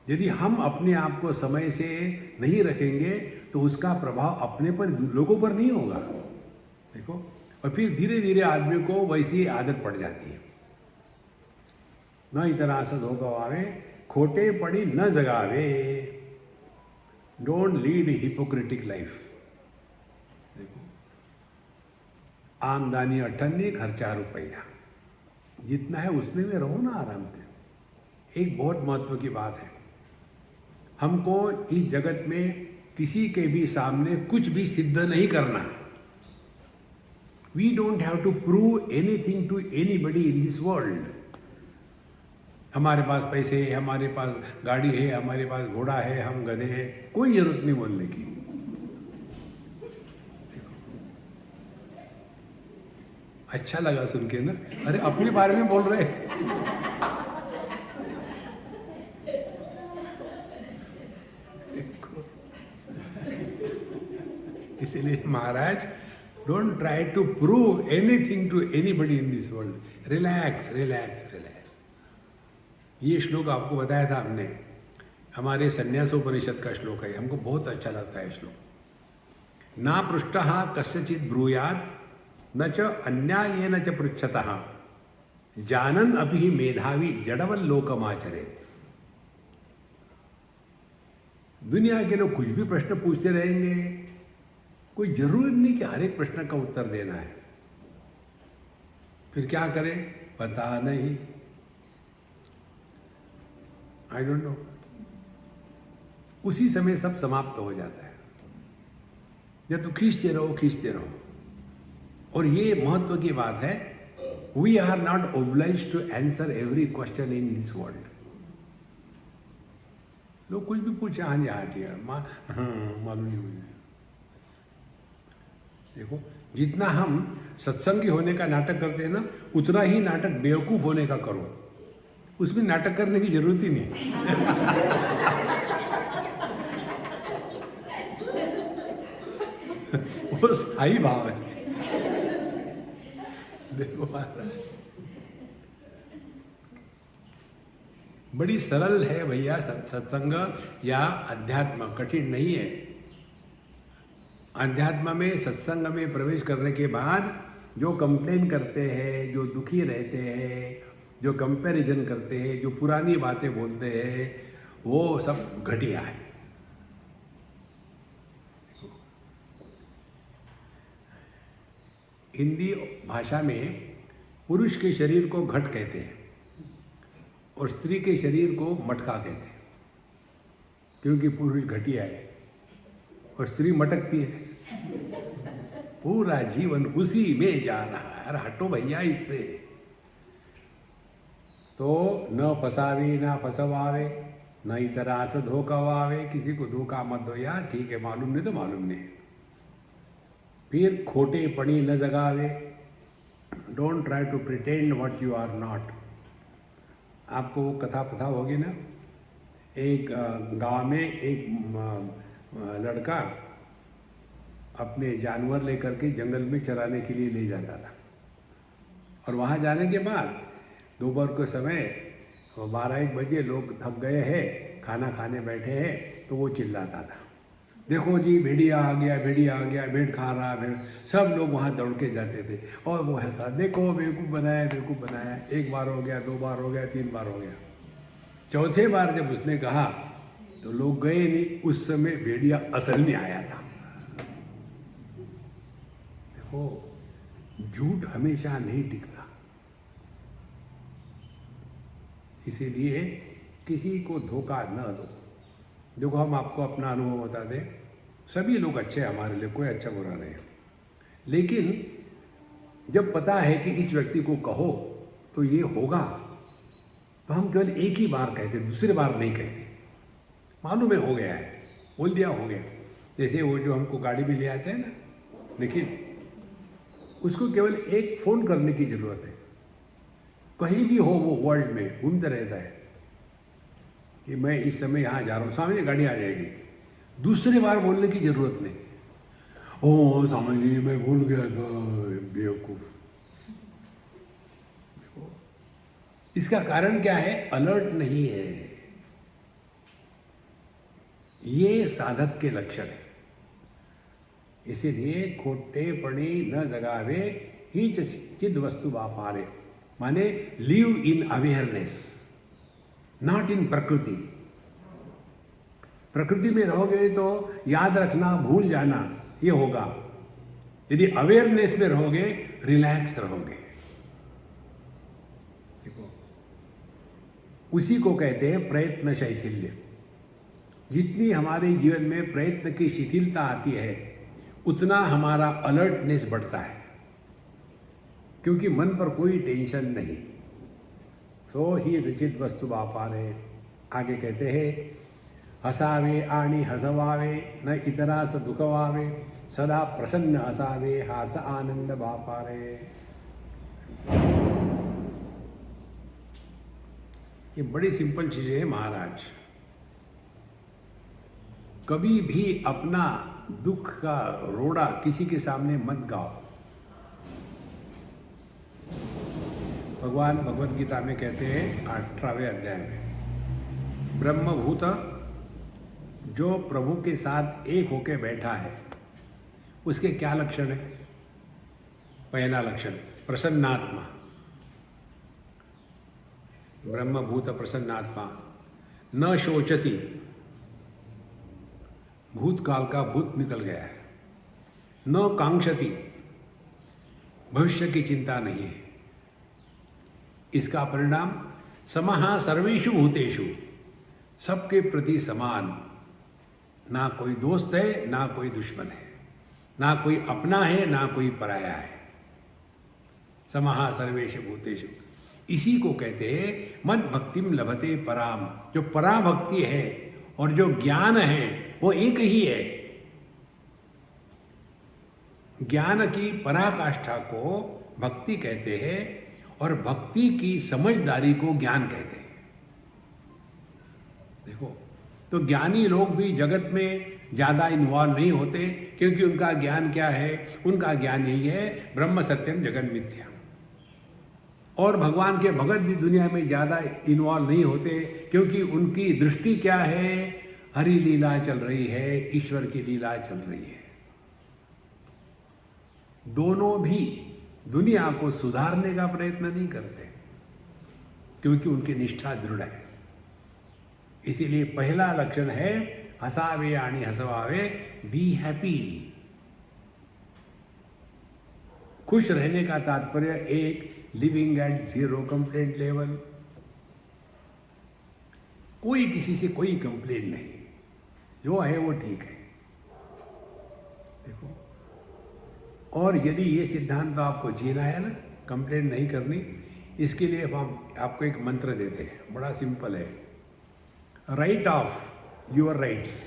Speaker 1: यदि हम अपने आप को समय से नहीं रखेंगे तो उसका प्रभाव अपने पर, लोगों पर नहीं होगा। देखो, और फिर धीरे धीरे आदमी को वैसी आदत पड़ जाती है। न इतना सा धोखावे, खोटे पड़ी न जगावे। Don't lead hypocritical life. देखो, आमदनी 98, खर्चा रुपया, जितना है उतने में रहो ना आराम से। एक बहुत महत्व की बात है, हमको इस जगत में किसी के भी सामने कुछ भी सिद्ध नहीं करना। We don't have to prove anything to anybody in this world. हमारे पास पैसे है, हमारे पास गाड़ी है, हमारे पास घोड़ा है, हम गधे हैं, कोई जरूरत नहीं बोलने की। अच्छा लगा सुन के ना, अरे अपने बारे में बोल रहे हैं। इसलिए Maharaj, don't try to prove anything to anybody in this world. Relax relax relax. ये श्लोक आपको बताया था हमने, हमारे संन्यासोपनिषद का श्लोक है, हमको बहुत अच्छा लगता है श्लोक। ना पृष्ठः कस्यचित् ब्रूयात् न च अन्यायेन च पृच्छतः जानन् अपि मेधावी जडवल्लोकमाचरेत्। दुनिया के लोग कुछ भी प्रश्न पूछते रहेंगे, कोई जरूरी नहीं कि हर एक प्रश्न का उत्तर देना है। फिर क्या करें, पता नहीं, आई डोंट नो। उसी समय सब समाप्त हो जाता है। या तो खींचते रहो खींचते रहो। और ये महत्व की बात है, we are not obliged to answer every question in this world. लोग कुछ भी पूछे, हाँ जी हाँ जी, मालूम नहीं मुझे। देखो, जितना हम सत्संगी होने का नाटक करते हैं ना, उतना ही नाटक बेवकूफ होने का करो। उसमें नाटक करने की जरूरत ही नहीं। वो स्थायी भाव है। देखो, बड़ी सरल है भैया सत्संग या अध्यात्म, कठिन नहीं है। अध्यात्म में, सत्संग में प्रवेश करने के बाद जो कंप्लेन करते हैं, जो दुखी रहते हैं, जो कंपैरिजन करते हैं, जो पुरानी बातें बोलते हैं, वो सब घटिया है। हिंदी भाषा में पुरुष के शरीर को घट कहते हैं और स्त्री के शरीर को मटका कहते हैं, क्योंकि पुरुष घटिया है और स्त्री मटकती है। पूरा जीवन उसी में जा रहा है। अरे हटो भैया इससे। तो न फसावे ना फसवावे, न इतरा से धोखावावे। किसी को धोखा मत दो यार, ठीक है, मालूम नहीं तो मालूम नहीं। फिर खोटे पड़ी न जगावे, don't try to pretend what you are not. आपको वो कथा पता होगी ना, एक गांव में एक लड़का अपने जानवर लेकर के जंगल में चराने के लिए ले जाता था। और वहाँ जाने के बाद दोपहर के समय 12-1 बजे लोग थक गए हैं, खाना खाने बैठे हैं, तो वो चिल्लाता था, देखो जी भेड़िया आ गया, भेड़िया आ गया, भेड़ खा रहा भेड़। सब लोग वहाँ दौड़ के जाते थे और वो हंसा, देखो बेवकूफ़ बनाया, बेवकूफ़ बनाया। 1 बार हो गया, 2 बार हो गया, 3 बार हो गया। चौथे बार जब उसने कहा तो लोग गए नहीं। उस समय भेड़िया असल में आया था। देखो, झूठ हमेशा नहीं टिकता। इसीलिए किसी को धोखा न दो। देखो, हम आपको अपना अनुभव बता दें, सभी लोग अच्छे हैं हमारे लिए, कोई अच्छा बुरा नहीं है। लेकिन जब पता है कि इस व्यक्ति को कहो तो ये होगा, तो हम केवल एक ही बार कहते, दूसरी बार नहीं कहते। मालूम है हो गया है, बोल दिया हो गया। जैसे वो जो हमको गाड़ी में ले आते हैं ना निखिल, उसको केवल एक फ़ोन करने की ज़रूरत है। कहीं भी हो वो वर्ल्ड में घूमता रहता है कि मैं इस समय यहाँ जा रहा हूँ, सामने गाड़ी आ जाएगी। दूसरी बार बोलने की ज़रूरत नहीं। ओ समझ लीजिए मैं भूल गया था, बेवकूफ़। इसका कारण क्या है? अलर्ट नहीं है। ये साधक के लक्षण है। इसीलिए खोटे पड़ी न जगावे ही चिद वस्तु बापारे, माने live in awareness, not in प्रकृति। प्रकृति में रहोगे तो याद रखना, भूल जाना ये होगा। यदि अवेयरनेस में रहोगे, रिलैक्स रहोगे। देखो, उसी को कहते हैं प्रयत्न शैथिल्य। जितनी हमारे जीवन में प्रयत्न की शिथिलता आती है, उतना हमारा अलर्टनेस बढ़ता है, क्योंकि मन पर कोई टेंशन नहीं। सो ही रचित वस्तु बापारे। आगे कहते हैं, हसावे आणि हसवावे, न इतरास दुखवावे, सदा प्रसन्न हसावे, हाच आनंद बापारे। ये बड़ी सिंपल चीज़ है महाराज। कभी भी अपना दुख का रोड़ा किसी के सामने मत गाओ। भगवान भगवत गीता में कहते हैं 18वें अध्याय में, ब्रह्मभूत जो प्रभु के साथ एक होके बैठा है, उसके क्या लक्षण है? पहला लक्षण प्रसन्नात्मा। ब्रह्मभूत प्रसन्नात्मा, न शोचती, भूतकाल का भूत निकल गया है, न कांक्षति, भविष्य की चिंता नहीं है। इसका परिणाम समः सर्वेषु भूतेषु, सबके प्रति समान, ना कोई दोस्त है ना कोई दुश्मन है, ना कोई अपना है ना कोई पराया है। समः सर्वेषु भूतेषु, इसी को कहते हैं मद भक्तिम लभते पराम। जो पराभक्ति है और जो ज्ञान है वो एक ही है। ज्ञान की पराकाष्ठा को भक्ति कहते हैं और भक्ति की समझदारी को ज्ञान कहते हैं। देखो, तो ज्ञानी लोग भी जगत में ज़्यादा इन्वॉल्व नहीं होते, क्योंकि उनका ज्ञान क्या है? उनका ज्ञान यही है, ब्रह्म सत्यम जगन मिथ्या। और भगवान के भगत भी दुनिया में ज़्यादा इन्वॉल्व नहीं होते, क्योंकि उनकी दृष्टि क्या है? हरि लीला चल रही है, ईश्वर की लीला चल रही है। दोनों भी दुनिया को सुधारने का प्रयत्न नहीं करते, क्योंकि उनकी निष्ठा दृढ़ है। इसीलिए पहला लक्षण है हसावे आणि हसवावे, बी हैप्पी। खुश रहने का तात्पर्य एक, living at zero complaint level. कोई किसी से कोई कंप्लेंट नहीं, जो है वो ठीक है। देखो, और यदि ये सिद्धांत आपको जीना है ना, कंप्लेंट नहीं करनी, इसके लिए हम आपको एक मंत्र देते हैं, बड़ा सिंपल है। Right of your rights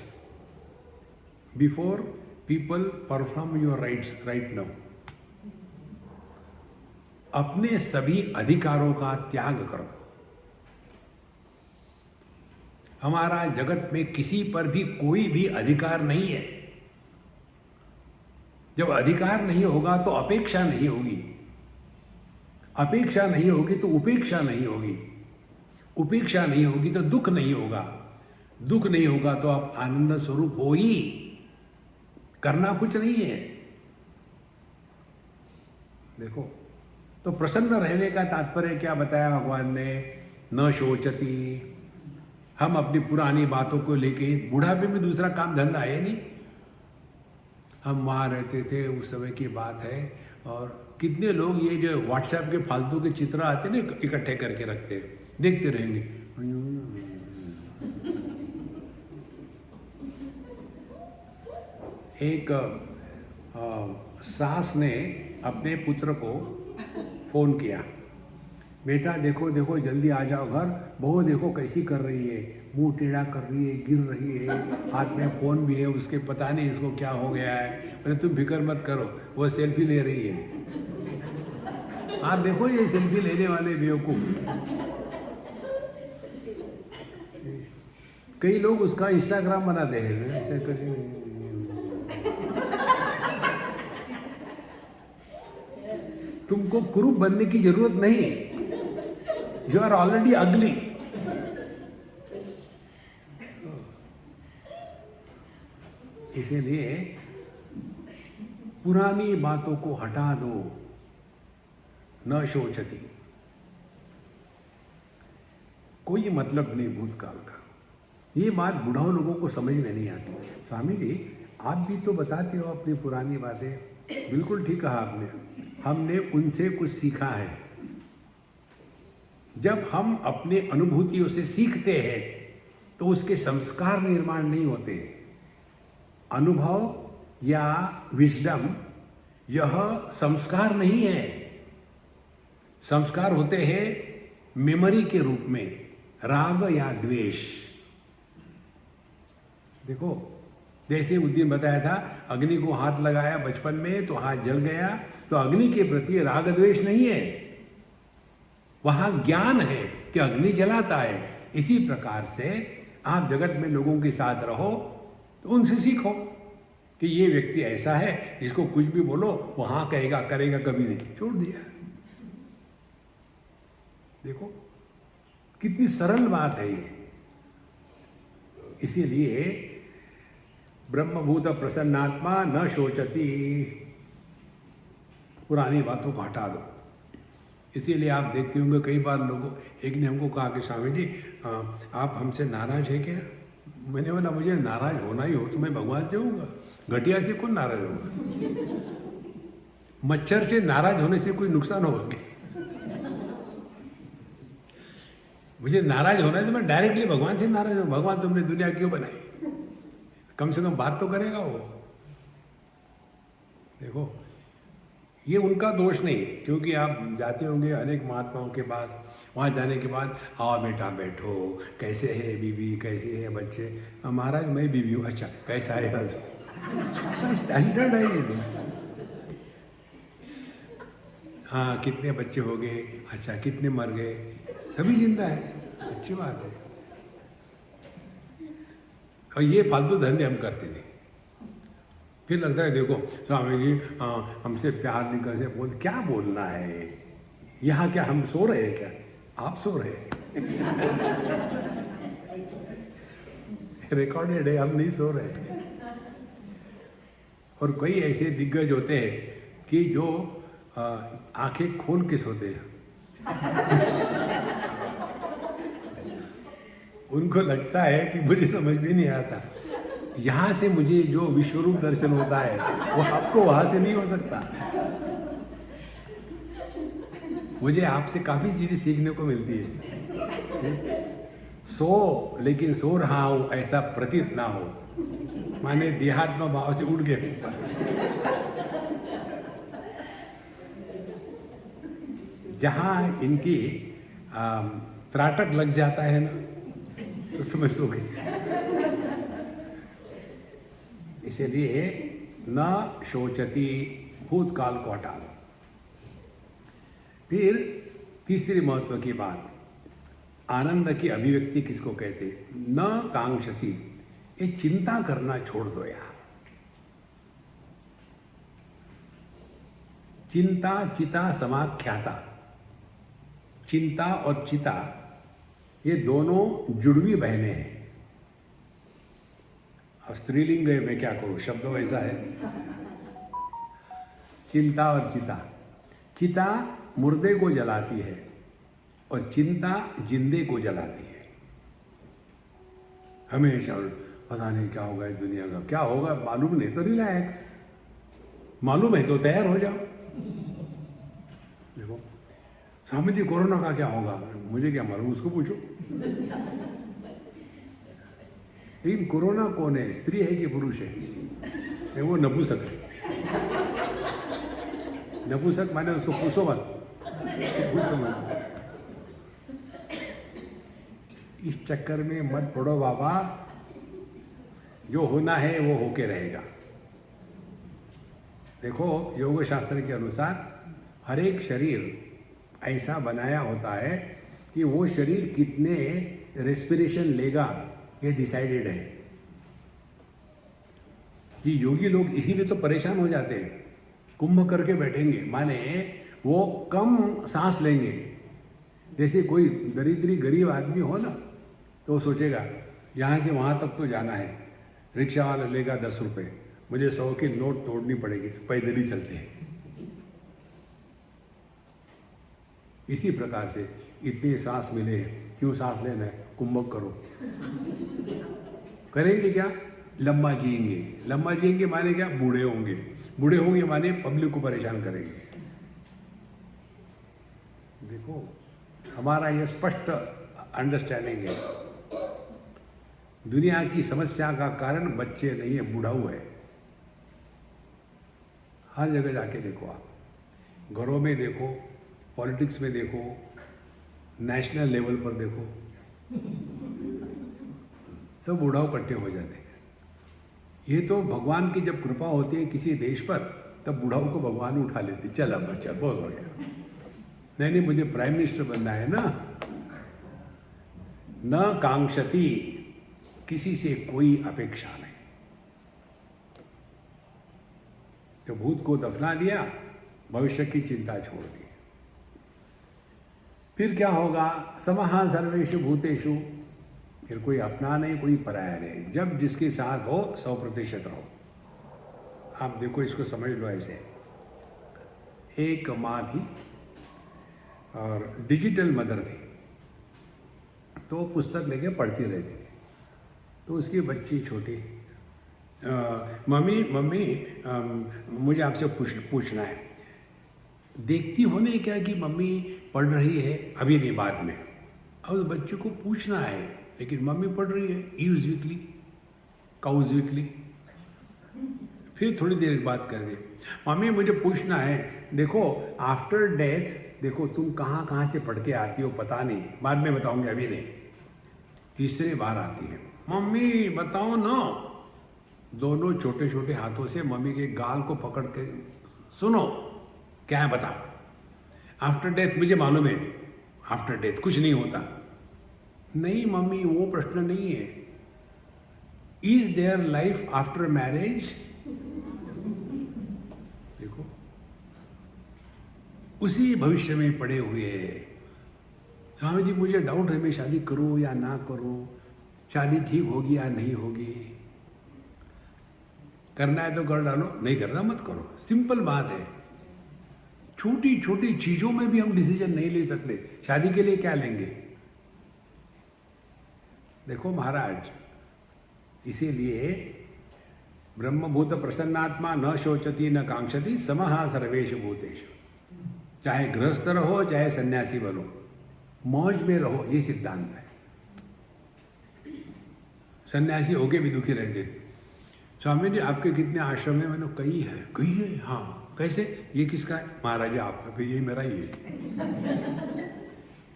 Speaker 1: before people perform your rights right now. अपने सभी अधिकारों का त्याग कर दो। हमारा जगत में किसी पर भी कोई भी अधिकार नहीं है। जब अधिकार नहीं होगा तो अपेक्षा नहीं होगी, अपेक्षा नहीं होगी तो उपेक्षा नहीं होगी, उपेक्षा नहीं होगी तो दुख नहीं होगा, दुख नहीं होगा तो आप आनंद स्वरूप हो ही। करना कुछ नहीं है। देखो, तो प्रसन्न रहने का तात्पर्य क्या बताया भगवान ने? न शोचती। हम अपनी पुरानी बातों को लेके, बुढ़ापे में दूसरा काम धंधा है नहीं। हम वहाँ रहते थे, उस समय की बात है। और कितने लोग ये जो व्हाट्सएप के फालतू के चित्र आते ना, इकट्ठे करके रखते, देखते रहेंगे। एक सास ने अपने पुत्र को फ़ोन किया, बेटा देखो देखो जल्दी आ जाओ घर, बहू देखो कैसी कर रही है, मुंह टेढ़ा कर रही है, गिर रही है, हाथ में फ़ोन भी है उसके, पता नहीं इसको क्या हो गया है। अरे तुम फिक्र मत करो, वो सेल्फी ले रही है। आप देखो ये सेल्फी लेने वाले बेवकूफ़। कई लोग उसका इंस्टाग्राम बनाते हैं ऐसे करके। तुमको कुरूप बनने की जरूरत नहीं, यू आर ऑलरेडी अगली। इसीलिए पुरानी बातों को हटा दो, न शोचती। कोई मतलब नहीं भूतकाल का। ये बात बुढ़ाओ लोगों को समझ में नहीं आती। स्वामी जी आप भी तो बताते हो अपनी पुरानी बातें, बिल्कुल ठीक कहा आपने, हमने उनसे कुछ सीखा है। जब हम अपने अनुभूतियों से सीखते हैं तो उसके संस्कार निर्माण नहीं होते। अनुभव या विजडम यह संस्कार नहीं है। संस्कार होते हैं मेमोरी के रूप में, राग या द्वेष। देखो जैसे उस दिन बताया था, अग्नि को हाथ लगाया बचपन में तो हाथ जल गया, तो अग्नि के प्रति राग द्वेष नहीं है, वहां ज्ञान है कि अग्नि जलाता है। इसी प्रकार से आप जगत में लोगों के साथ रहो तो उनसे सीखो कि ये व्यक्ति ऐसा है, इसको कुछ भी बोलो वो हाँ कहेगा, करेगा कभी नहीं, छोड़ दिया। देखो कितनी सरल बात है ये। इसीलिए ब्रह्मभूत प्रसन्नात्मा न शोचती, पुरानी बातों को हटा दो। इसीलिए आप देखते होंगे कई बार लोगों, एक ने हमको कहा कि स्वामी जी आप हमसे नाराज है क्या? मैंने बोला मुझे नाराज होना ही हो तो मैं भगवान से होऊंगा, घटिया से कौन नाराज होगा? मच्छर से नाराज होने से कोई नुकसान होगा? मुझे नाराज होना है तो मैं डायरेक्टली भगवान से नाराज हूँ। भगवान तुमने दुनिया क्यों बनाई? कम से कम बात तो करेगा वो। देखो ये उनका दोष नहीं, क्योंकि आप जाते होंगे अनेक महात्माओं के पास, वहाँ जाने के बाद आओ बेटा बैठो, कैसे है बीवी, कैसे है बच्चे? महाराज मैं बीवी हूँ। अच्छा कैसा है हस्बैंड? सब स्टैंडर्ड है ये। हाँ कितने बच्चे हो गए? अच्छा कितने मर गए? सभी जिंदा है, अच्छी बात है। और ये फालतू धंधे हम करते नहीं। फिर लगता है देखो स्वामी जी हमसे प्यार नहीं करते, बोल क्या बोलना है? यहाँ क्या हम सो रहे हैं क्या? आप सो रहे हैं। रिकॉर्डेड है, हम नहीं सो रहे। और कई ऐसे दिग्गज होते हैं कि जो आंखें खोल के सोते हैं। उनको लगता है कि मुझे समझ भी नहीं आता, यहाँ से मुझे जो विश्वरूप दर्शन होता है वो आपको वहाँ से नहीं हो सकता। मुझे आपसे काफ़ी चीज़ें सीखने को मिलती है। सो लेकिन सो रहा हूँ ऐसा प्रतीत ना हो, माने देहात्म भाव से उड़ के। जहाँ इनकी त्राटक लग जाता है ना तो समझ सो गई। इसलिए न शोचती, भूतकाल को हटा दो। फिर तीसरी महत्व की बात, आनंद की अभिव्यक्ति किसको कहते? न कांक्षती, ये चिंता करना छोड़ दो यार। चिंता चिता समाख्याता, चिंता और चिता ये दोनों जुड़वी बहनें हैं। अब स्त्रीलिंग है, मैं क्या करूं, शब्द वैसा है। चिंता और चिता, चिता मुर्दे को जलाती है और चिंता जिंदे को जलाती है। हमेशा पता नहीं क्या होगा इस दुनिया का, क्या होगा मालूम नहीं तो रिलैक्स, मालूम है तो तैयार हो जाओ। देखो स्वामी जी कोरोना का क्या होगा, मुझे क्या मालूम, उसको पूछो। लेकिन कोरोना कौन है, स्त्री है कि पुरुष है? वो नपुंसक है। नपुंसक माने उसको पूछो मत, पूछो मत। इस चक्कर में मत पड़ो बाबा, जो होना है वो होके रहेगा। देखो योग शास्त्र के अनुसार हर एक शरीर ऐसा बनाया होता है कि वो शरीर कितने रेस्पिरेशन लेगा ये डिसाइडेड है। कि योगी लोग इसीलिए तो परेशान हो जाते हैं, कुंभ करके बैठेंगे माने वो कम सांस लेंगे। जैसे कोई दरिद्री गरीब आदमी हो ना तो वो सोचेगा यहाँ से वहाँ तक तो जाना है, रिक्शा वाला लेगा 10 रुपये, मुझे 100 की नोट तोड़नी पड़ेगी, तो पैदल ही चलते हैं। इसी प्रकार से इतनी सांस मिले हैं, क्यों सांस लेना है, कुंभक करो। करेंगे क्या, लंबा जिएंगे। लंबा जिएंगे माने क्या, बूढ़े होंगे। बूढ़े होंगे माने पब्लिक को परेशान करेंगे। देखो हमारा यह स्पष्ट अंडरस्टैंडिंग है, दुनिया की समस्या का कारण बच्चे नहीं है, बुढ़ाऊ है। हर जगह जाके देखो, आप घरों में देखो, पॉलिटिक्स में देखो, नेशनल लेवल पर देखो, सब बुढ़ाऊ इकट्ठे हो जाते हैं। ये तो भगवान की जब कृपा होती है किसी देश पर, तब बुढ़ाऊ को भगवान उठा लेते, चल अब बच्चा बहुत हो गया, नहीं मुझे प्राइम मिनिस्टर बनना है ना। न कांक्षति, किसी से कोई अपेक्षा नहीं। तो भूत को दफना दिया, भविष्य की चिंता छोड़ दी। फिर क्या होगा, समहा सर्वेषु भूतेषु, फिर कोई अपना नहीं कोई पराया नहीं, जब जिसके साथ हो 100% रहो। आप देखो इसको समझ लो ऐसे, एक माँ थी और डिजिटल मदर थी, तो पुस्तक लेके पढ़ती रहती थी। तो उसकी बच्ची छोटी, मम्मी मम्मी मुझे आपसे पूछना है। देखती हो नहीं क्या कि मम्मी पढ़ रही है, अभी नहीं बाद में। अब उस बच्चे को पूछना है, लेकिन मम्मी पढ़ रही है, ईव्स वीकली, काउज वीकली। फिर थोड़ी देर बाद कह दे, मम्मी मुझे पूछना है, देखो आफ्टर डेथ देखो तुम कहाँ कहाँ से पढ़ के आती हो पता नहीं, बाद में बताऊंगी, अभी नहीं। तीसरी बार आती है, मम्मी बताओ ना। दोनों छोटे छोटे हाथों से मम्मी के गाल को पकड़ के, सुनो क्या है बताओ। आफ्टर डेथ मुझे मालूम है, आफ्टर डेथ कुछ नहीं होता। नहीं मम्मी वो प्रश्न नहीं है। Is their life after marriage? देखो उसी भविष्य में पड़े हुए हैं। स्वामी जी मुझे डाउट है, मैं शादी करूं या ना करूं, शादी ठीक होगी या नहीं होगी। करना है तो कर डालो, नहीं करना मत करो, सिंपल बात है। छोटी छोटी चीजों में भी हम डिसीजन नहीं ले सकते, शादी के लिए क्या लेंगे। देखो महाराज, इसीलिए ब्रह्मभूत प्रसन्नात्मा न शोचती न कांक्षति समहा सर्वेषु भूतेषु। चाहे गृहस्थ रहो चाहे सन्यासी बनो, मौज में रहो, ये सिद्धांत है। सन्यासी होके भी दुखी रहते। स्वामी जी आपके कितने आश्रम है? मैंने कई है। हाँ कैसे, ये किसका है? महाराज जी आपका। फिर ये मेरा ही है।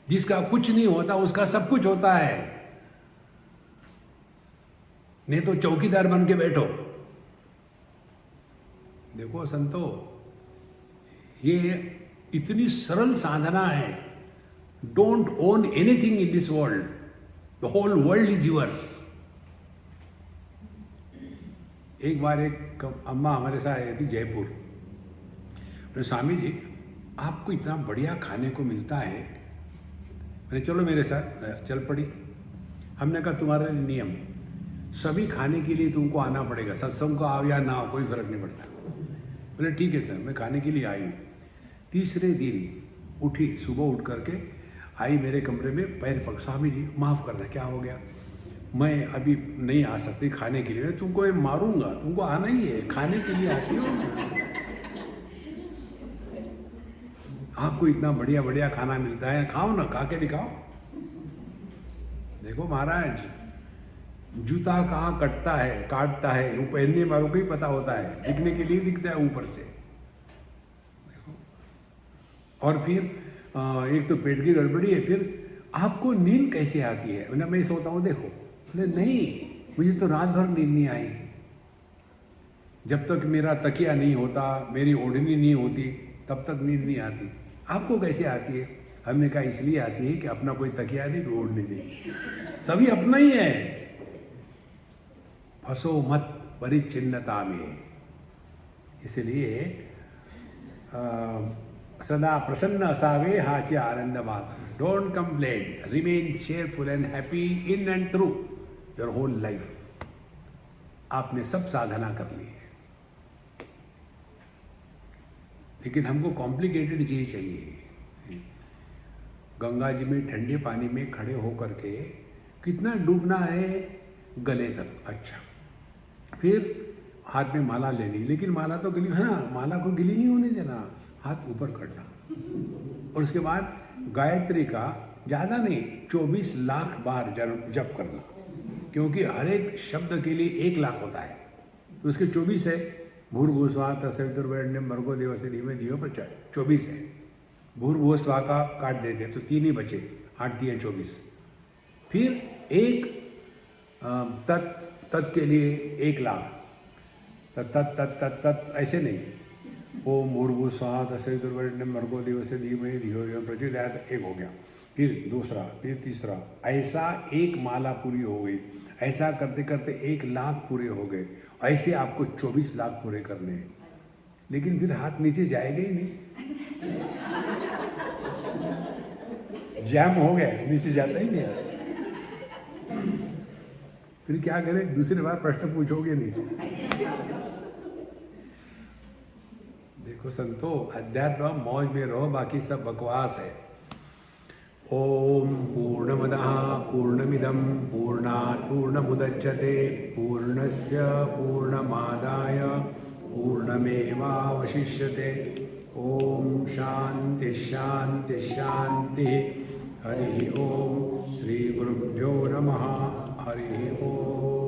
Speaker 1: जिसका कुछ नहीं होता उसका सब कुछ होता है। नहीं तो चौकीदार बन के बैठो। देखो संतो, ये इतनी सरल साधना है। Don't own anything in this world, the whole world is yours. एक बार एक अम्मा हमारे साथ आई थी जयपुर। स्वामी जी आपको इतना बढ़िया खाने को मिलता है, मैंने चलो मेरे साथ, चल पड़ी। हमने कहा तुम्हारे नियम, सभी खाने के लिए तुमको आना पड़ेगा, सत्संग को आओ या ना आओ कोई फर्क नहीं पड़ता। बोले ठीक है सर, मैं खाने के लिए आई हूँ। तीसरे दिन उठी, सुबह उठ करके आई मेरे कमरे में, पैर पकड़, स्वामी जी माफ़ करना, क्या हो गया? मैं अभी नहीं आ सकती खाने के लिए, मैं तुमको मारूंगा, तुमको आना ही है, खाने के लिए आती हो। आपको इतना बढ़िया बढ़िया खाना मिलता है, खाओ ना, खा के दिखाओ। देखो महाराज, जूता कहाँ कटता है, काटता है, वो पहनने वालों को ही पता होता है, दिखने के लिए दिखता है ऊपर से। देखो और फिर एक तो पेट की गड़बड़ी है, फिर आपको नींद कैसे आती है? मतलब मैं सोता हूँ देखो, बोले नहीं, मुझे तो रात भर नींद नहीं आई। जब तक मेरा तकिया नहीं होता, मेरी ओढ़नी नहीं होती, तब तक नींद नहीं आती। आपको कैसे आती है? हमने कहा इसलिए आती है कि अपना कोई तकिया नहीं, कोई ओढ़नी नहीं, सभी अपना ही है। फंसो मत परिचिन्नता में। इसलिए सदा प्रसन्न असावे हाचे आनंद बात। Don't complain, remain cheerful and happy in and through your whole life. आपने सब साधना कर ली है, लेकिन हमको कॉम्प्लिकेटेड चीज चाहिए। गंगा जी में ठंडे पानी में खड़े होकर के कितना डूबना है? गले तक। अच्छा, फिर हाथ में माला ले ली, लेकिन माला तो गिली है ना, माला को गिली नहीं होने देना, हाथ ऊपर करना। और उसके बाद गायत्री का ज़्यादा नहीं 24 लाख बार जप करना, क्योंकि हर एक शब्द के लिए 1 लाख होता है, तो उसके 24 है। भूर्भुवस्वाहा तत्सवितुर्वरेण्यं भर्गो देवस्य धीमहि धियो यो प्रचोदयात्, 24 है। भूर्भुवस्वाहा का काट देते तो 3 ही बचे, 8 दिए 24। फिर एक तत् के लिए 1 लाख, तत् ऐसे नहीं, ओम भूर्भुवस्वाहा तत्सवितुर्वरेण्यं भर्गो देवस्य धीमहि धियो यो प्रचोदयात्, एक हो गया। फिर दूसरा, फिर तीसरा, ऐसा 1 माला पूरी हो गई। ऐसा करते करते 1 लाख पूरे हो गए। ऐसे आपको 24 लाख पूरे करने हैं, लेकिन फिर हाथ नीचे जाएगा ही नहीं, जैम हो गया, नीचे जाता ही नहीं है। फिर क्या करें? दूसरी बार प्रश्न पूछोगे नहीं। देखो संतो, अध्यात्म मौज में रहो, बाकी सब बकवास है। ओम पूर्णमदः पूर्णमिदं पूर्णात् पूर्णमुदच्यते पूर्णस्य पूर्णमादाय पूर्णमेवावशिष्यते। ओम शांति शांति शांति। हरि ओम। श्री गुरुभ्यो नमः। हरि ओम।